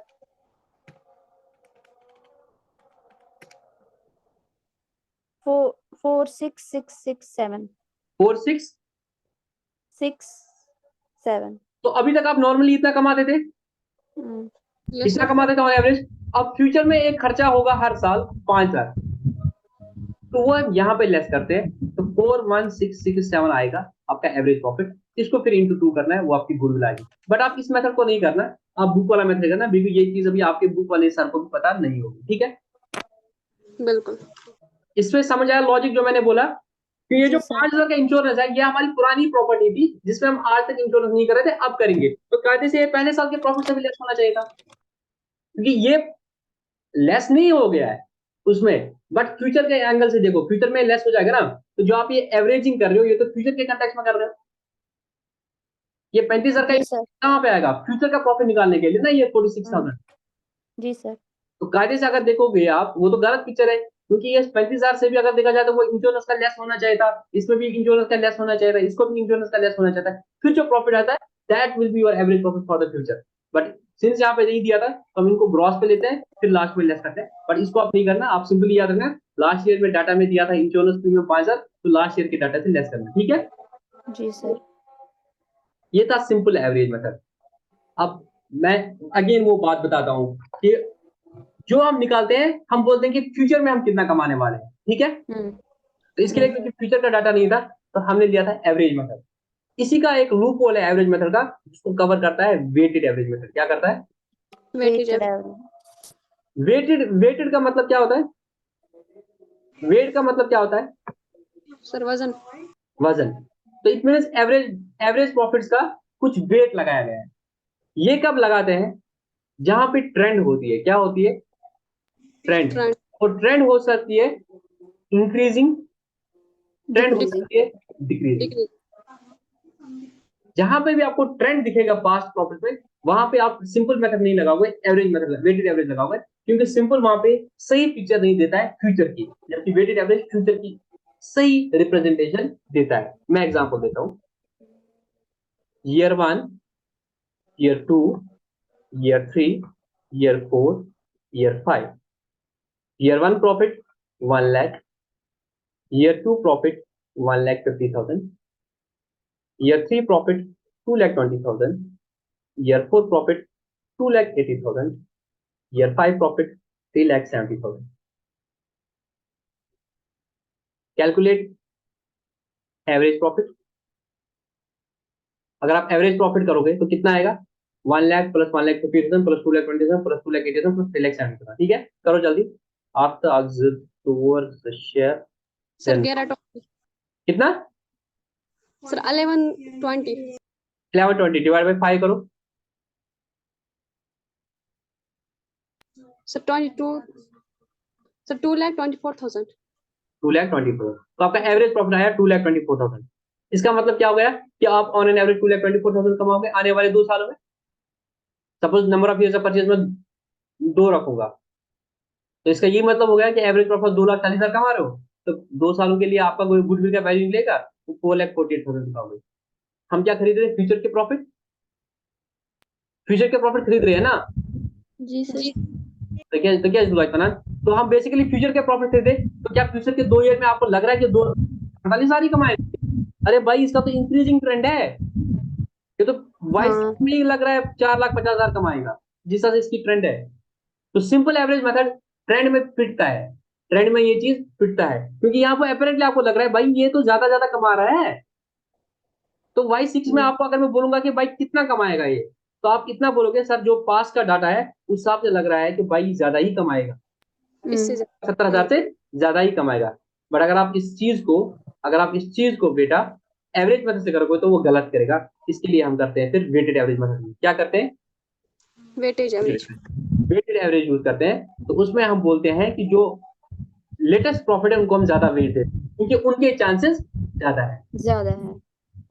4,6,6,6,7 4 6। 6 7। तो अभी तक आप नॉर्मली इतना कमाते थे, यस इतना सर। कमाते थे ऑन एवरेज। अब फ्यूचर में एक खर्चा होगा हर साल 5,000, तो वो हम यहाँ पे लेस करते हैं, तो 4,1,6,6,7 आएगा आपका एवरेज प्रॉफिट। इसको फिर इंटू 2 करना है, वो आपकी गुडविल आएगी। बट आप इस मेथड को नहीं करना, आप बुक वाला मेथड करना, बिकॉज ये चीज अभी आपके बुक वाले सर को भी पता नहीं होगी, ठीक है। बिल्कुल। इसमें समझ आया लॉजिक जो मैंने बोला कि ये जो जी सर। 5,000 का इंश्योरेंस है, ये हमारी पुरानी प्रॉपर्टी थी जिसमें हम आज तक इंश्योरेंस नहीं कर रहे थे, अब करेंगे, तो कायदे से ये पहले साल के प्रॉफिट से भी लेस होना चाहिए था, क्योंकि ये लेस नहीं हो गया है उसमें। बट फ्यूचर के एंगल से देखो, फ्यूचर में लेस हो जाएगा ना, तो जो आप ये एवरेजिंग कर रहे हो, ये तो फ्यूचर के कंटेक्स्ट में कर रहे हो। ये 35,000 का जी सर। कहाँ पे आएगा फ्यूचर का प्रॉफिट निकालने के लिए ना, ये 46,000। जी सर। तो कायदे से अगर देखोगे आप, वो तो गलत पिक्चर है, क्योंकि ये 35,000 से भी अगर देखा जाए तो वो इंश्योरेंस का लेस होना चाहिए था, इसमें भी इंश्योरेंस का लेस होना चाहिए था, इसको भी इंश्योरेंस का लेस होना चाहिए था। फिर जो प्रॉफिट आता है that will be your average profit for the future. But since यहाँ पे नहीं दिया था, तो हम इनको ग्रॉस पे लेते हैं, फिर लास्ट में लेस करते हैं। बट इसको आप नहीं करना, आप सिंपली याद रखना लास्ट ईयर में डाटा में दिया था इंश्योरेंस प्रीमियम 5,000, तो लास्ट ईयर के डाटा से लेस करना, ठीक है। जी सर। ये था सिंपल एवरेज मेथड। अब मैं अगेन वो बात बताता हूँ कि जो हम निकालते हैं, हम बोलते हैं कि फ्यूचर में हम कितना कमाने वाले हैं, ठीक है। तो इसके लिए क्योंकि फ्यूचर का डाटा नहीं था, तो हमने लिया था एवरेज मेथड। इसी का एक लूप होल है एवरेज मेथड का, जिसको कवर करता है वेटेड एवरेज मेथड। क्या करता है वेटेज। वेटेड? वेटेड का मतलब क्या होता है, वेट का मतलब क्या होता है सर वजन। वजन। तो it means average, average profits का कुछ वेट लगाया गया है। ये कब लगाते हैं, जहां पे ट्रेंड होती है। क्या होती है ट्रेंड। ट्रेंड। और ट्रेंड हो सकती है इंक्रीजिंग, ट्रेंड हो डिक्रीजिंग। सकती है डिक्रीजिंग। डिग्री। जहां पे भी आपको ट्रेंड दिखेगा पास्ट प्रॉफिट में, वहां पे आप सिंपल मेथड नहीं लगाओगे, एवरेज मेथड, वेटेड एवरेज लगाओगे, क्योंकि सिंपल वहां पे सही पिक्चर नहीं देता है फ्यूचर की, जबकि वेटेड एवरेज फ्यूचर की सही रिप्रेजेंटेशन देता है। मैं एग्जांपल देता हूं, year 1, year 2, year 3, year 4, year 5। Year 1 profit 1 lakh, year 2 profit 1,50,000, year 3 profit 2,20,000, year 4 profit 2,80,000, year 5 profit 3,70,000। Calculate average profit. अगर आप एवरेज प्रॉफिट करोगे तो कितना आएगा? 1 lakh plus 1,50,000 plus 2,20,000 plus 2,80,000 plus 3,70,000। ठीक है, करो जल्दी। आफ्टर अक्सर शेयर सर 1120 कितना? सर 1120 1120 डिवाइड बाय 5 करो। Sir 22 sir 2,24,000 2,24,000। तो आपका एवरेज प्रॉफिट आया 2,24,000। इसका मतलब क्या हो गया कि आप ऑन एन एवरेज 2,24,000 कमाओगे आने वाले 2 सालों में। Suppose number of years of purchase में 2 रखूंगा, तो इसका ये मतलब हो गया कि एवरेज प्रॉफिट 2,40,000 कमा रहे हो, तो 2 सालों के लिए आपका कोई गुडविल का वैल्यू निकलेगा, तो 4,48,000 कमाओगे। हम क्या खरीद रहे हैं? फ्यूचर के प्रॉफिट। फ्यूचर के प्रॉफिट खरीद रहे हैं ना? जी सर। तो क्या इसका इतना? तो हम बेसिकली फ्यूचर के प्रॉफिट खरीदे, तो क्या फ्यूचर के 2 ईयर में आपको लग रहा है कि 2,48,000 ही कमाएंगे? अरे भाई, इसका तो इंक्रीजिंग ट्रेंड है। ये तो वाइस हाँ। में ही लग रहा है 4,50,000 कमाएगा, जिस तरह से इसकी ट्रेंड है। तो सिंपल एवरेज मेथड ट्रेंड में फिटता है। ट्रेंड में ये चीज फिटता है, क्योंकि यहाँ पर अपेरेंटली आपको लग रहा है भाई ये तो ज्यादा ज्यादा कमा रहा है। तो Y6 में आपको अगर मैं बोलूंगा कि भाई कितना कमाएगा ये, तो आप कितना बोलोगे? सर जो पास का डाटा है उस हिसाब से लग रहा है कि भाई ज्यादा ही कमाएगा, इससे ज्यादा 70,000 से ज्यादा ही कमाएगा। बट अगर आप इस चीज को बेटा एवरेज मेथड से करोगे तो वो गलत करेगा। इसके लिए हम करते हैं फिर वेटेड एवरेज मेथड। क्या करते हैं? Weightage average weighted average use करते हैं। तो उसमें हम बोलते हैं कि जो लेटेस्ट प्रॉफिट है उनको हम ज्यादा वेट देते हैं, क्योंकि उनके चांसेस ज्यादा है। ज्यादा है।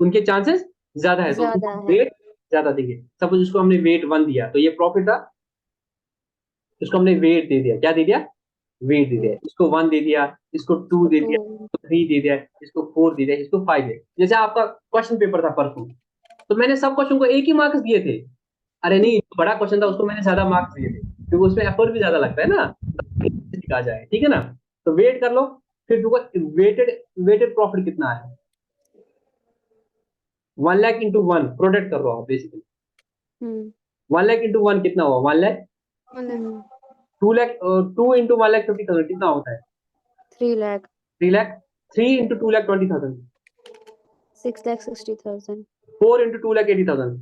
उनके चांसेस ज्यादा है, तो ज्यादा उनको है। वेट ज्यादा देंगे। सपोज इसको हमने वेट 1 दिया तो ये प्रॉफिट था, इसको हमने वेट दे दिया। क्या दे दिया? वेट दे दिया। इसको 1 दे दिया, इसको 2 दे दिया, तो इसको 3 दे दिया, इसको 4 दे दिया, इसको 5 दे दिया। जैसे आपका क्वेश्चन पेपर था परसों, तो मैंने सब क्वेश्चन को एक ही मार्क्स दिए थे। अरे नहीं, बड़ा क्वेश्चन था, उसको मैंने ज्यादा मार्क्स दिए थे, क्योंकि उसमें एफर्ट भी ज्यादा लगता है ना, आ जाए। ठीक है ना? तो वेट कर लो। फिर वेटेड वेटेड प्रॉफिट कितना है? 1 लाख इंटू 1 प्रोडक्ट कर रहा हूँ बेसिकली। 1 लाख इंटू 1 कितना हुआ? 1 लाख। 2 लाख 2 इंटू 1,50,000 कितना होता है? 3 लाख 3 लाख। 3 इंटू 2,20,000, 6,60,000 4 इंटू 2,80,000,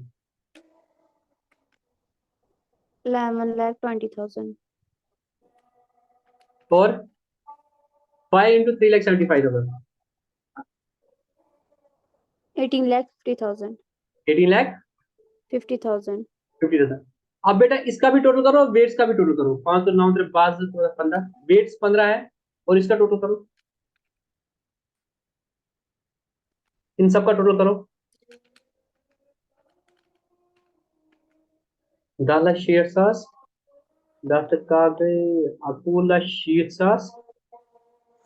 11,20,000 और 5 इंटू 3,75,000, 18,50,000 18 लाख 50,000 50,000। अब बेटा इसका भी टोटल करो, वेट्स का भी टोटल करो। 5 तो 9 5 15, वेट्स 15 है, और इसका टोटल करो। इन सब का टोटल करो। Dalla Shearsas, Datakade Akula Shearsas,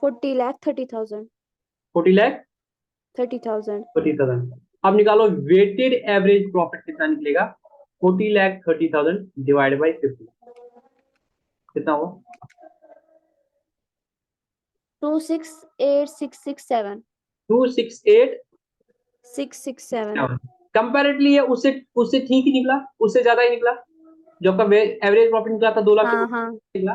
40,30,000 40 lakh 30,000 30,000। अब निकालो वेटेड एवरेज प्रॉफिट कितना निकलेगा? 40,30,000 डिवाइड बाई 50 कितना हुआ? 268,667 268 667 कंपैरेटिवली ये उससे उससे ठीक ही निकला, उससे ज्यादा ही निकला। जो आपका एवरेज प्रॉफिट निकला था 2 लाख हाँ हाँ निकला।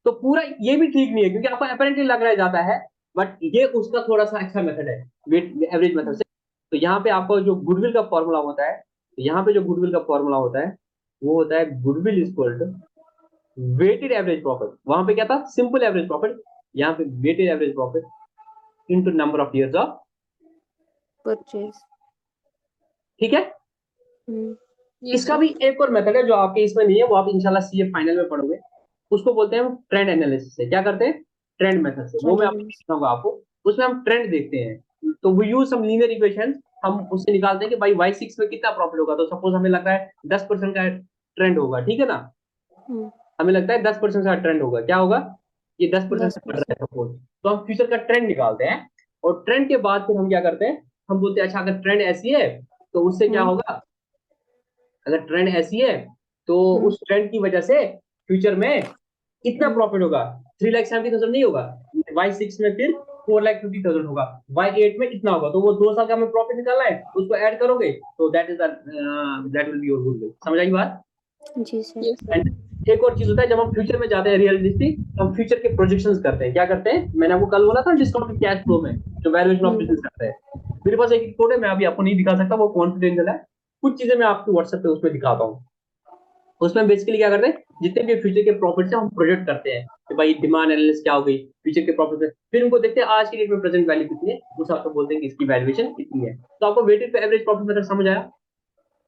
तो पूरा ये भी ठीक नहीं है, क्योंकि आपको अपेरेंटली लग रहा है जाता है, बट ये उसका थोड़ा सा अच्छा मेथड है वेट एवरेज मेथड से। तो यहाँ पे आपको जो गुडविल का फॉर्मूला होता है, तो यहाँ पे जो गुडविल का फॉर्मूला होता है वो होता है goodwill equal to weighted average profit. वहां पे क्या था? Simple average profit. यहाँ पे weighted average profit into number of years of purchase. ठीक है। इसका भी एक और मेथड है जो आपके इसमें नहीं है, वो आप इंशाल्लाह सीए फाइनल में पढ़ोगे। उसको बोलते हैं ट्रेंड एनालिसिस से। क्या करते हैं? ट्रेंड मेथड से। वो मैं आपको दिखाऊंगा आपको। उसमें हम ट्रेंड देखते हैं, तो we use some linear equation. हम उससे निकालते हैं कि भाई Y6 में कितना प्रॉफिट होगा। तो सपोज हमें लग रहा है 10% का ट्रेंड होगा, ठीक है ना? हमें लगता है 10% का ट्रेंड होगा। क्या होगा? ये 10% से बढ़ रहा है सपोज। तो हम फ्यूचर का ट्रेंड निकालते हैं, और ट्रेंड के बाद फिर हम क्या करते हैं? हम बोलते हैं अच्छा अगर ट्रेंड ऐसी है तो उससे क्या होगा? अगर ट्रेंड ऐसी है तो उस ट्रेंड की वजह से फ्यूचर में इतना प्रॉफिट होगा। 3,70,000 नहीं होगा। Y6 में फिर 4,50,000 होगा, Y8 में इतना होगा, तो वो 2 साल का हमें प्रॉफिट निकालना है, उसको ऐड करोगे तो that will be your goodwill. समझ आई बात? जी सर। Yes. And एक और चीज होता है, जब हम फ्यूचर में जाते हैं रियलिस्टिक, तो हम फ्यूचर के प्रोजेक्शंस करते हैं। क्या करते हैं? मैंने आपको कल बोला था डिस्काउंटेड कैश फ्लो में जो वैल्यूएशन ऑफ बिजनेस करते हैं। मेरे पास एक कोड है, मैं अभी आपको नहीं दिखा सकता, वो कॉन्फिडेंशियल है। कुछ चीजें मैं आपको व्हाट्सएप पे उसमें दिखाता हूँ। उसमें बेसिकली क्या करते हैं, जितने भी फ्यूचर के प्रॉफिट्स हैं हम प्रोजेक्ट करते हैं कि भाई डिमांड एनालिसिस क्या हो गई फ्यूचर के प्रॉफिट में, फिर उनको देखते हैं आज की डेट में प्रेजेंट वैल्यू कितनी है, उस हिसाब से बोलते हैं कि इसकी वैल्यूएशन कितनी है। तो आपको वेटेड पे एवरेज प्रॉफिट मेथड समझ आया?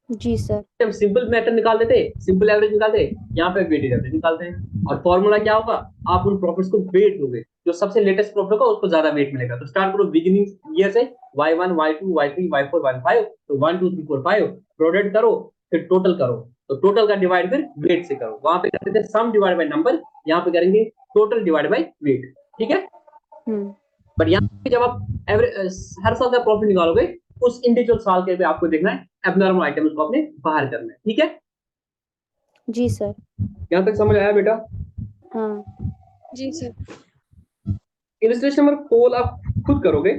जी सर। हम सिंपल मेथड निकाल देते, सिंपल एवरेज निकालते, यहाँ पे वेटेड एवरेज निकालते हैं। और फॉर्मूला क्या होगा, आप उन प्रॉफिट्स को वेट दोगे, जो सबसे लेटेस्ट प्रॉफिट होगा उसको ज्यादा वेट मिलेगा। तो स्टार्ट करो बिगिनिंग ईयर से, Y1 Y2 Y3 Y4 Y5, तो 1 2 3 4 5 प्रोडक्ट करो, फिर टोटल करो, तो टोटल का डिवाइड फिर वेट से करो। वहां पे करते थे सम डिवाइड बाय नंबर, यहाँ पे करेंगे टोटल डिवाइड बाय वेट। ठीक है? बट यहाँ पे जब आप हर साल का प्रॉफिट निकालोगे, उस इंडिविजुअल साल के भी आपको देखना है, एबनॉर्मल आइटम्स को आपने बाहर करना है। ठीक है? जी सर। यहाँ तक समझ आया बेटा? हाँ जी सर। इलस्ट्रेशन नंबर 4 आप खुद करोगे,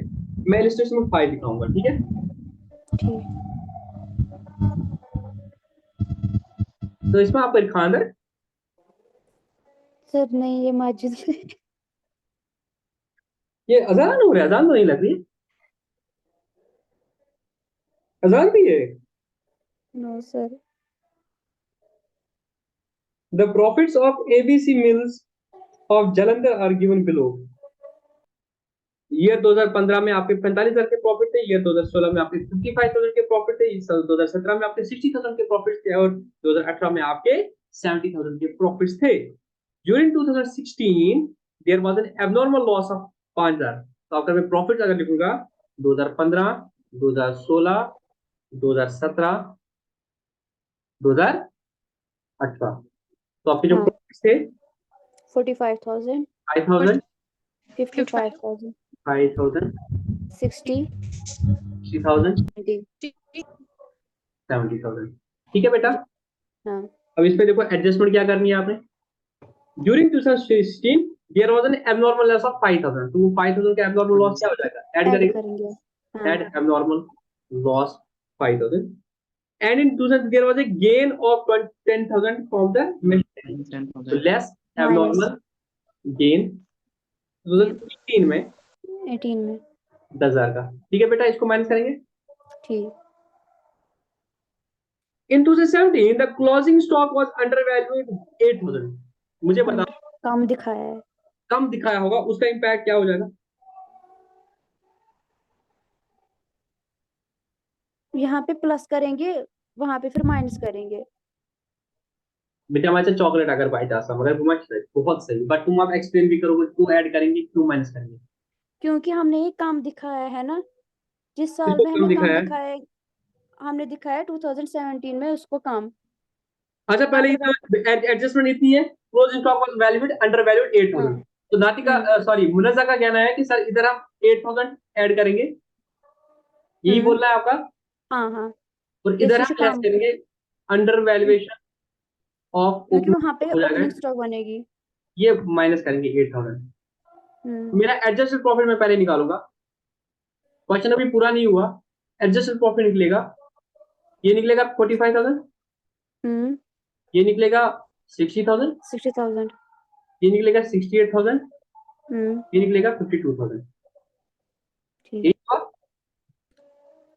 मैं इलस्ट्रेशन नंबर 5 दिखाऊंगा। ठीक है? ठीक। तो इसमें आपको लिखा अंदर, सर नहीं, ये माजिद ये अजान हो रहा है, अजान तो नहीं लग रही है, अजान भी है। No sir. The profits of ABC mills of Jalandhar are given below. Year 2015 में आपके 45,000 के प्रॉफिट थे, ईयर 2016 में आपके 55,000 के प्रॉफिट थे, 2017 में आपके 60,000 के प्रॉफिट थे, और 2018 में आपके 70,000 के प्रॉफिट्स थे। During 2016 there was an abnormal loss of 5,000। तो अगर मैं प्रॉफिट अगर लिखूंगा 2015 2016 2017 2018, तो आपके जो हाँ। प्रॉफिट्स थे 45,000, 5,000 55,000, 5,000 60, 60,000 70। 70,000। ठीक है बेटा? हाँ। अब इस पे देखो एडजस्टमेंट क्या करनी है आपने। During 2016 there was an abnormal loss of 5,000, तो वो 5,000 का एबनॉर्मल लॉस क्या हो जाएगा, ऐड ऐड करेंगे, करेंगे। हाँ। Add abnormal loss 5,000, and in 2000 there was a gain of 10,000 from the machinery, तो 10,000 लेस माइनस एबनॉर्मल गेन 2018 में 18 में। 10,000 का। ठीक है बेटा, इसको माइनस करेंगे। ठीक। In 2017 the closing stock was undervalued 8,000। मुझे हमने बताओ, कम दिखाया है। कम दिखाया होगा, उसका इम्पैक्ट क्या हो जाएगा? यहाँ पे प्लस करेंगे, वहां पे फिर माइनस करेंगे। बेटा मैं चॉकलेट अगर बाई चांस मगर बहुत सही, बट तुम अब एक्सप्लेन भी करोगे, क्यों ऐड करेंगे क्यों माइनस करेंगे? क्योंकि हमने ये कम दिखाया है ना, जिस साल किसको में कम हमें कम दिखाया है? दिखाया है, हमने दिखाया 2017 में उसको कम। अच्छा पहले ये तो एडजस्टमेंट इतनी है, closing stock was valued under valued 8,000। हाँ। तो नातिका सॉरी मुनज़्ज़ा का कहना है कि सर इधर हम 8,000 ऐड करेंगे, यही बोल रहा है आपका, हाँ हाँ, और इधर इसी से हम लेस कम, करेंगे अंडर वैल्यूएशन ऑफ क्योंकि वहां पे हो जाएगा, ओपनिंग स्टॉक बनेगी। ये माइनस करेंगे 8,000। हम्म। मेरा एडजस्टेड प्रॉफिट मैं पहले निकालूंगा, क्वेश्चन अभी पूरा नहीं हुआ। एडजस्टेड प्रॉफिट निकलेगा, ये निकलेगा 45,000, ये निकलेगा 60,000, 60,000। ये निकलेगा 68,000, ये निकलेगा 52,000। ठीक। यही होगा,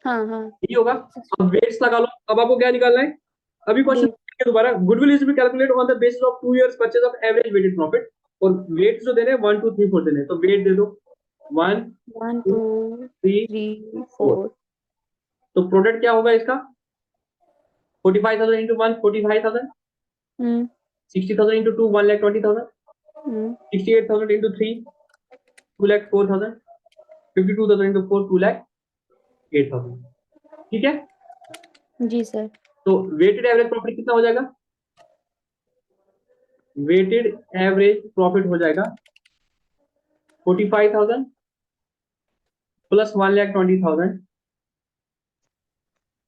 हाँ हाँ। यही होगा। अब वेट्स लगा लो, अब आपको क्या निकालना है? अभी क्वेश्चन दोबारा, goodwill is be calculate on the basis of 2 years purchase of average weighted profit, और वेट जो देने 1 2 3 4 देने, तो वेट दे दो 1 1 2 2 3 3 4। 4। तो प्रोडक्ट क्या होगा इसका, 45,000 इंटू 1 45,000, 60,000 इंटू 2 1,20,000, 68,000 इंटू 3 2,04,000, 52,000 इंटू 4 2,08,000। ठीक है? जी सर। तो वेटेड एवरेज प्रॉफिट कितना हो जाएगा? वेटेड एवरेज प्रॉफिट हो जाएगा 45,000 plus 1,20,000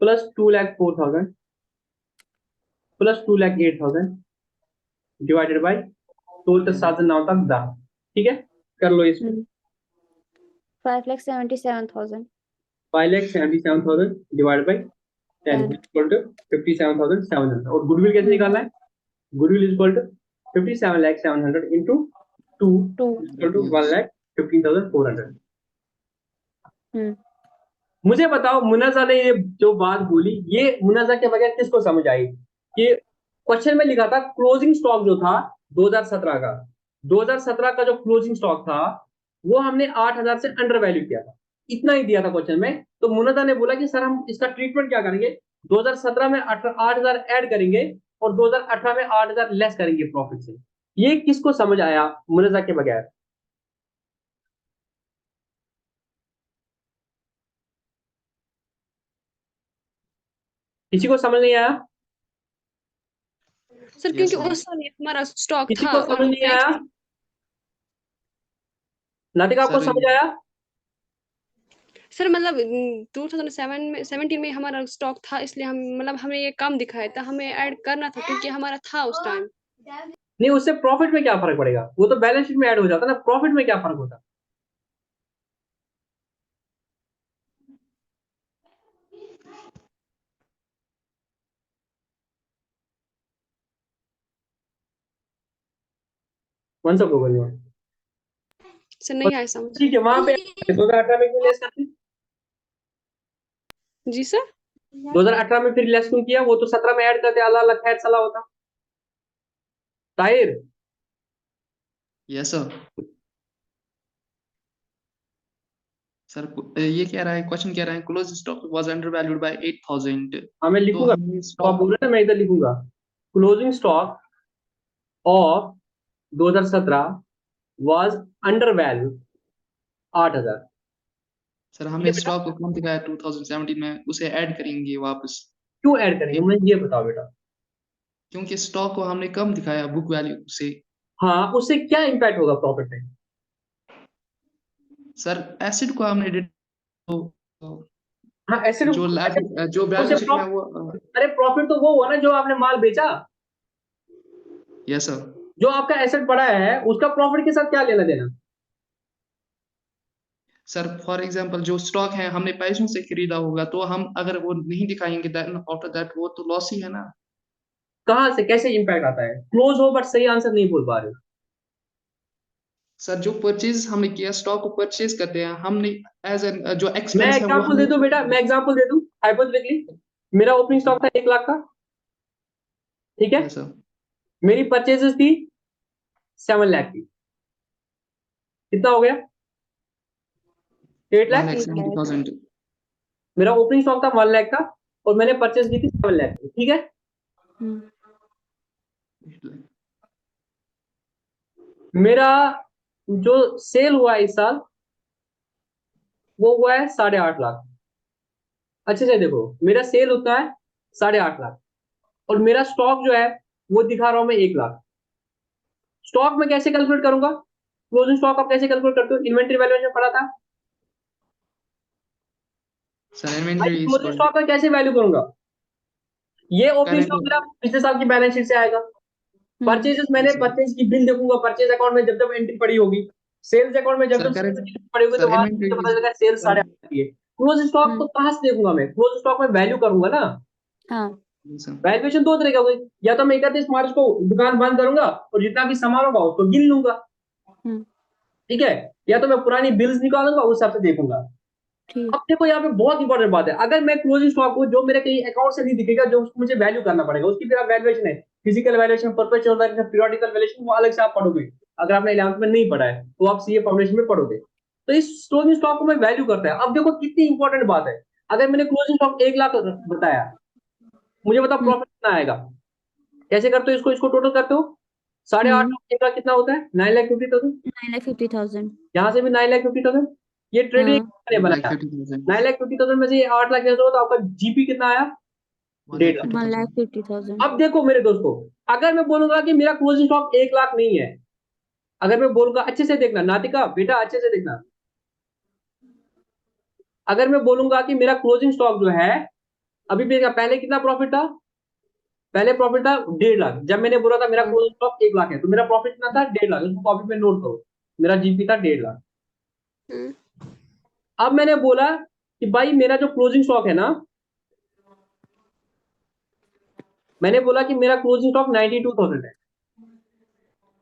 plus 2,04,000 plus 2,08,000 divided by total 7,9 तक 10। ठीक है, कर लो इसको। 5,77,000. 5,77,000 डिवाइड बाई 10 10. Equal to 57,700। और गुडविल कैसे निकालना है? Goodwill is equal to 57,700 into 2 2. Equal to 1,15,400। Hmm. मुझे बताओ, मुनाजा ने ये जो बात बोली, ये मुनाजा के बगैर किसको समझ आई? कि क्वेश्चन में लिखा था क्लोजिंग स्टॉक जो था 2017 का, 2017 का जो क्लोजिंग स्टॉक था वो हमने 8,000 से अंडर वैल्यू किया था, इतना ही दिया था क्वेश्चन में। तो मुनाजा ने बोला कि सर हम इसका ट्रीटमेंट क्या करेंगे, 2017 में 8,000 ऐड करेंगे और 2018 में 8,000 लेस करेंगे प्रॉफिट से। ये किसको समझ आया मुनाजा के बगैर? किसी को समझ नहीं आया? सर क्योंकि उस साल ये हमारा स्टॉक किसी था को और समझ नहीं आया? नाटिका आपको सर समझ आया? सर मतलब 2017 में हमारा स्टॉक था, इसलिए हम मतलब हमें ये कम दिखाया था, हमें ऐड करना था क्योंकि हमारा था उस टाइम। नहीं, उससे प्रॉफिट में क्या फर्क पड़ेगा? वो तो बैलेंस शीट में ऐड हो जाता ना, प्रॉफिट में क्या फर्क होता? कौन सा गूगल में? सर नहीं आया समझ। ठीक है, वहां पे 2018 में क्यों लेस करते? जी सर। 2018 में फिर लेस क्यों किया? वो तो 17 में ऐड करते, अल्लाह अल्लाह खैर सला होता। ताहिर, यस सर ये कह रहा है, क्वेश्चन कह रहा है close stock was under valued bye 8,000। हाँ मैं तो लिखूंगा, हमने तो आप बोल रहे हैं मैं इधर लिखूंगा closing stock of 2017 was under value 8,000। Sir ठीक हमने है बेटा, स्टॉक को कम दिखाया 2017 में, उसे ऐड करेंगे वापस, क्यों ऐड करेंगे मुझे ये बताओ बेटा। क्योंकि स्टॉक को हमने कम दिखाया बुक वैल्यू से। हाँ, उससे क्या इंपैक्ट होगा प्रॉफिट में? सर एसिड को हमने तो, हाँ एसेट, जो जो उससे बैलेंस शीट में वो अरे प्रॉफिट तो वो हुआ ना जो आपने माल बेचा। Yes sir. जो आपका एसेट पड़ा है उसका प्रॉफिट के साथ क्या लेना देना? सर फॉर एग्जांपल जो स्टॉक है हमने पैसों से खरीदा होगा, तो हम अगर वो नहीं दिखाएंगे देन आफ्टर दैट वो तो लॉस ही है ना। कहां से कैसे इंपैक्ट आता है? क्लोज हो बट सही आंसर नहीं बोल पा रहे हो। सर जो परचेज हमने किया, स्टॉक को परचेज करते हैं हमने एज एन जो मैं एक्सपेंस है वो एग्जांपल दे हमने। दूं बेटा, मैं एग्जांपल दे दूं हाइपोथेटिकली। मेरा ओपनिंग स्टॉक था 1 लाख का, ठीक है? Yes sir. मेरी परचेजेस थी 7 लाख की। कितना हो गया? 8 लाख। 1,70,000। मेरा ओपनिंग स्टॉक था 1 लाख का और मैंने परचेज की थी 7 लाख की, ठीक है? हम्म. मेरा जो सेल हुआ है इस साल वो हुआ है 8.5 लाख। अच्छे से देखो, मेरा सेल होता है 8.5 लाख और मेरा स्टॉक जो है वो दिखा रहा हूं मैं 1 लाख। स्टॉक में कैसे कैलकुलेट करूंगा? क्लोजिंग स्टॉक आप कैसे कैलकुलेट करते हो? इन्वेंट्री वैल्यूएशन पढ़ा था सर भाई, इन्वेंटरी इज क्लोजिंग स्टॉक का कैसे वैल्यू करूंगा? ये ओपनिंग स्टॉक मेरा करेंट। पिछले साल की बैलेंस शीट से आएगा। परचेजेस मैंने परचेज की बिल देखूंगा परचेज अकाउंट में जब जब एंट्री पड़ी होगी। सेल्स अकाउंट में जब सर जब करेंट। सेल्स पड़ी होगी तो सर वहां से इन्वेंटरी पता चलेगा सेल्स 8.5 की है। क्लोज स्टॉक को कहां से देखूंगा मैं? क्लोज स्टॉक में वैल्यू करूंगा ना। हाँ. वैल्यूएशन दो तरह का होगी, या तो मैं 31 मार्च को दुकान बंद करूंगा और जितना भी सामान होगा उसको गिन लूंगा, हम्म. ठीक है? या तो मैं पुरानी बिल्स निकालूंगा उस हिसाब से देखूंगा। ठीक. अब देखो यहाँ पे बहुत इंपॉर्टेंट बात है, अगर मैं क्लोजिंग स्टॉक को जो मेरे कहीं अकाउंट से नहीं दिखेगा, जो उसको मुझे वैल्यू करना पड़ेगा, उसकी फिर वैल्यूएशन है physical valuation, perpetual valuation, periodical valuation, वो अलग से आप पढ़ोगे। अगर आपने 11th में नहीं पढ़ा है तो आप सीए फाउंडेशन में पढ़ोगे। तो इस क्लोजिंग स्टॉक को मैं वैल्यू करता है। अब देखो कितनी इंपॉर्टेंट बात है, अगर मैंने क्लोजिंग स्टॉक 1 लाख बताया, मुझे बताओ प्रॉफिट कितना आएगा? कैसे करते हो इसको? इसको टोटल करते हो 8.5 1 लाख कितना होता है? 9,50,000। 9,50,000. यहाँ से भी 9,50,000। ये ट्रेडिंग ने बनाया 1,50,000। 9,50,000 में से ये 8 लाख जैसे हो तो आपका जीपी कितना आया? 1.5 लाख। 1,50,000. अब देखो मेरे दोस्तों, अगर मैं बोलूंगा कि मेरा क्लोजिंग स्टॉक 1 लाख नहीं है, अगर मैं बोलूंगा, अच्छे से देखना नातिका बेटा, अच्छे से देखना, अगर मैं बोलूंगा कि मेरा क्लोजिंग स्टॉक जो है अभी भी पहले कितना प्रॉफिट था? पहले प्रॉफिट था 1.5 लाख। जब मैंने बोला था मेरा क्लोजिंग स्टॉक 1 लाख है तो मेरा प्रॉफिट कितना था? 1.5 लाख। उसको कॉपी में नोट करो, मेरा जीपी था 1.5 लाख। हम्म. अब मैंने बोला कि भाई मेरा जो क्लोजिंग स्टॉक है ना, मैंने बोला कि मेरा क्लोजिंग स्टॉक 92,000 है।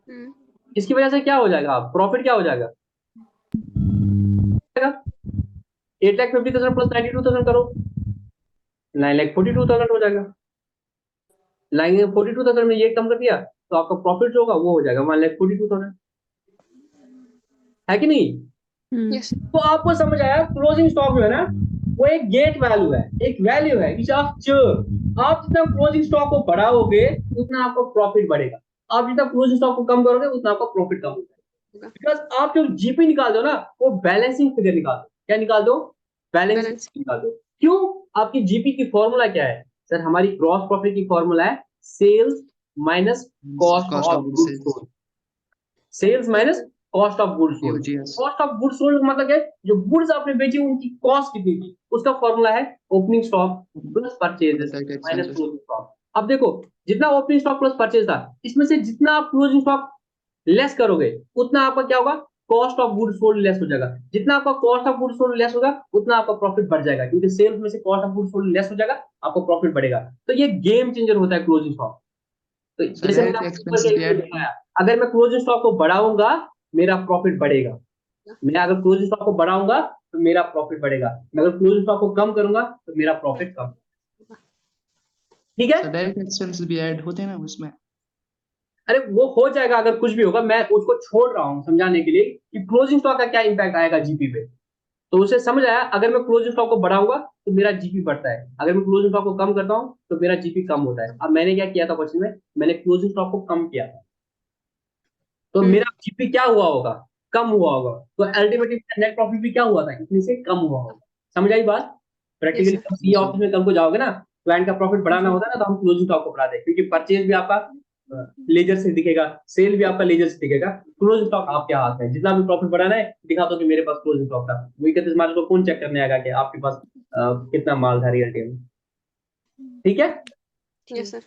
हम्म, इसकी वजह से क्या हो जाएगा, प्रॉफिट क्या हो जाएगा, 8,50,000 प्लस 92,000 करो, 9,42,000 हो जाएगा। 9,42,000 में ये कम कर दिया तो आपका प्रॉफिट जो होगा वो हो जाएगा 1,42,000, है कि नहीं? यस तो आपको समझ आया क्लोजिंग स्टॉक जो है ना वो एक गेट वैल्यू है, एक वैल्यू है विच ऑफ चर्न। आप जितना क्लोजिंग स्टॉक को बढ़ाओगे उतना आपका प्रॉफिट बढ़ेगा, आप जितना क्लोजिंग स्टॉक को कम करोगे उतना आपका प्रॉफिट कम होगा। बिकॉज आप जो जीपी निकाल दो ना वो बैलेंसिंग फिगर निकाल दो। क्या निकाल दो? बैलेंसिंग बैलेंस निकाल दो। क्यों? आपकी जीपी की फॉर्मूला क्या है सर? हमारी ग्रॉस प्रॉफिट की फॉर्मूला है sales minus cost Cost of of goods goods sales. Sold. Sales minus cost of goods sold. COGS. Cost of goods sold मतलब क्या है? जो गुड्स आपने बेची उनकी कॉस्ट कितनी थी, उसका फॉर्मूला है opening stock plus purchases Direct minus expenses. Closing stock. अब देखो जितना ओपनिंग स्टॉक प्लस परचेज था इसमें से जितना आप क्लोजिंग स्टॉक लेस करोगे उतना आपका क्या होगा, cost of goods sold less हो जाएगा। जितना आपका cost of goods sold less होगा उतना आपका प्रॉफिट बढ़ जाएगा, क्योंकि सेल्स में से cost of goods sold less हो जाएगा, आपका प्रॉफिट बढ़ेगा। तो ये गेम चेंजर होता है क्लोजिंग स्टॉक। तो So जैसे मैंने direct आपको ऊपर के expenses भी एग्जांपल add दिखाया, अगर मैं क्लोजिंग स्टॉक को बढ़ाऊंगा मेरा प्रॉफिट बढ़ेगा, मैं अगर क्लोजिंग स्टॉक को बढ़ाऊंगा तो मेरा प्रॉफिट बढ़ेगा, मैं अगर क्लोजिंग स्टॉक को कम करूंगा तो मेरा प्रॉफिट कम। ठीक है? So direct expenses भी add होते हैं ना उसमें. अरे वो हो जाएगा अगर कुछ भी होगा, मैं उसको छोड़ रहा हूं समझाने के लिए कि क्लोजिंग स्टॉक का क्या इंपैक्ट आएगा जीपी पे। तो उसे समझ आया, अगर मैं क्लोजिंग स्टॉक को बढ़ाऊंगा तो मेरा जीपी बढ़ता है, अगर मैं क्लोजिंग स्टॉक को कम करता हूं तो मेरा जीपी कम होता है। अब मैंने क्या किया था क्वेश्चन में, मैंने क्लोजिंग स्टॉक को कम किया था तो मेरा जीपी क्या हुआ होगा, कम हुआ होगा। तो अल्टीमेटली नेट प्रॉफिट भी क्या हुआ था, इतने से कम हुआ होगा। समझ आई बात? यस प्रैक्टिकली सर जब सीए ऑफिस में कल को जाओगे ना, क्लाइंट का प्रॉफिट बढ़ाना जी होता है ना तो हम क्लोजिंग स्टॉक को बढ़ा दें, क्योंकि परचेज भी आपका लेजर से दिखेगा, सेल भी आपका लेजर से दिखेगा, क्लोजिंग स्टॉक आपके हाथ में। जितना भी प्रॉफिट बढ़ाना है दिखा दो कि मेरे पास क्लोजिंग स्टॉक था। वही कहते हैं को कौन चेक करने आएगा कि आपके पास कितना माल था रियल टाइम। ठीक है? यस सर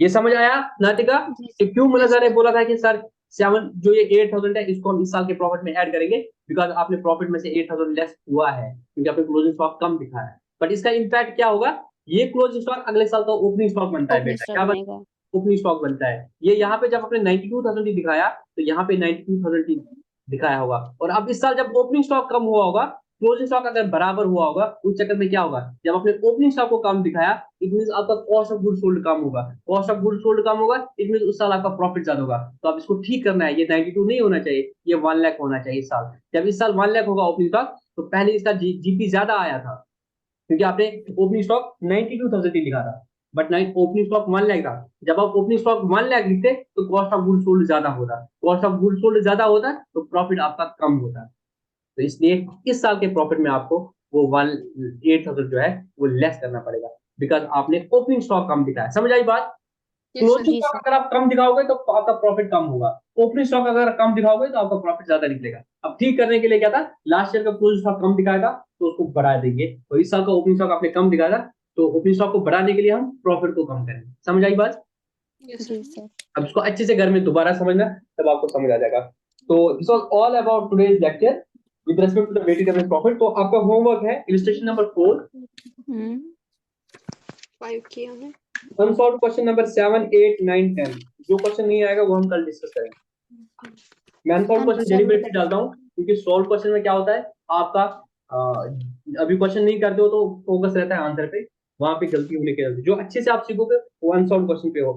ये समझ आया नातिका जी कि क्यों मुला Yes, सर ने बोला था कि सर 7 जो ये 8,000 है इसको हम इस साल के प्रॉफिट में ऐड करेंगे, बिकॉज आपने प्रॉफिट में से 8,000 लेस हुआ है क्योंकि आपने क्लोजिंग स्टॉक कम दिखाया है। बट इसका इंपैक्ट क्या होगा, ये क्लोजिंग स्टॉक अगले साल का ओपनिंग स्टॉक बनता है ओपनिंग बेटा। स्टॉक क्या बनेगा। ओपनिंग स्टॉक बनता है? ये यहाँ पे जब आपने 92,000 ही दिखाया तो यहाँ पे 92,000 ही दिखाया होगा। और अब इस साल जब ओपनिंग स्टॉक कम हुआ होगा, क्लोजिंग स्टॉक अगर बराबर हुआ होगा, उस चक्कर में क्या होगा, जब आपने ओपनिंग स्टॉक को कम दिखाया इट मीन आपका कॉस्ट ऑफ गुड्स सोल्ड कम होगा, कॉस्ट ऑफ गुड्स सोल्ड कम होगा इट मीन उस साल आपका प्रॉफिट ज्यादा होगा। तो आप इसको ठीक करना है, ये 92 नहीं होना चाहिए, ये 1 लाख होना चाहिए इस साल। जब इस साल 1 लाख होगा ओपनिंग स्टॉक तो पहले इसका जीपी ज्यादा आया था क्योंकि आपने ओपनिंग स्टॉक 92,000 ही लिखा था, बट ओपनिंग स्टॉक 1 लाख था। जब आप ओपनिंग स्टॉक 1 लाख लिखते तो कॉस्ट ऑफ गुड्स सोल्ड ज्यादा होता, कॉस्ट ऑफ गुड्स सोल्ड ज्यादा होता तो प्रॉफिट आपका कम होता। तो इसलिए इस साल के प्रॉफिट में आपको वो 8,000 जो है वो लेस करना पड़ेगा, बिकॉज आपने ओपनिंग स्टॉक कम दिखाया। समझ आई बात? yes sir क्लोजिंग जी स्टॉक सर। अगर आप कम दिखाओगे तो आपका प्रॉफिट कम होगा, ओपनिंग स्टॉक अगर कम दिखाओगे तो आपका प्रॉफिट ज्यादा निकलेगा। अब ठीक करने के लिए क्या था, लास्ट ईयर का क्लोजिंग स्टॉक कम दिखाया था तो उसको बढ़ा देंगे, तो इस साल का ओपनिंग स्टॉक आपने कम दिखाया था तो ओपनिंग स्टॉक को बढ़ाने के लिए हम प्रॉफिट को कम करेंगे। समझ आई बात? yes जी sir सर। अब इसको अच्छे से घर में दोबारा समझना, तब आपको समझ आ जाएगा। तो this was all about today's lecture with respect to the weighted average profit. तो आपका होमवर्क है इलस्ट्रेशन नंबर 4, 5 किया है अनसॉल्व्ड क्वेश्चन नंबर 7, 8, 9, 10। जो क्वेश्चन नहीं आएगा वो हम कल डिस्कस करेंगे। मैं अनसॉल्व क्वेश्चन अनसॉल्व डेलिबरेटली डालता हूँ क्योंकि सॉल्व क्वेश्चन में क्या होता है, आपका अभी क्वेश्चन नहीं करते हो तो फोकस रहता है आंसर पे, वहां पे गलती होने के जो अच्छे से आप सीखोगे वो अनसॉल्व क्वेश्चन पे हो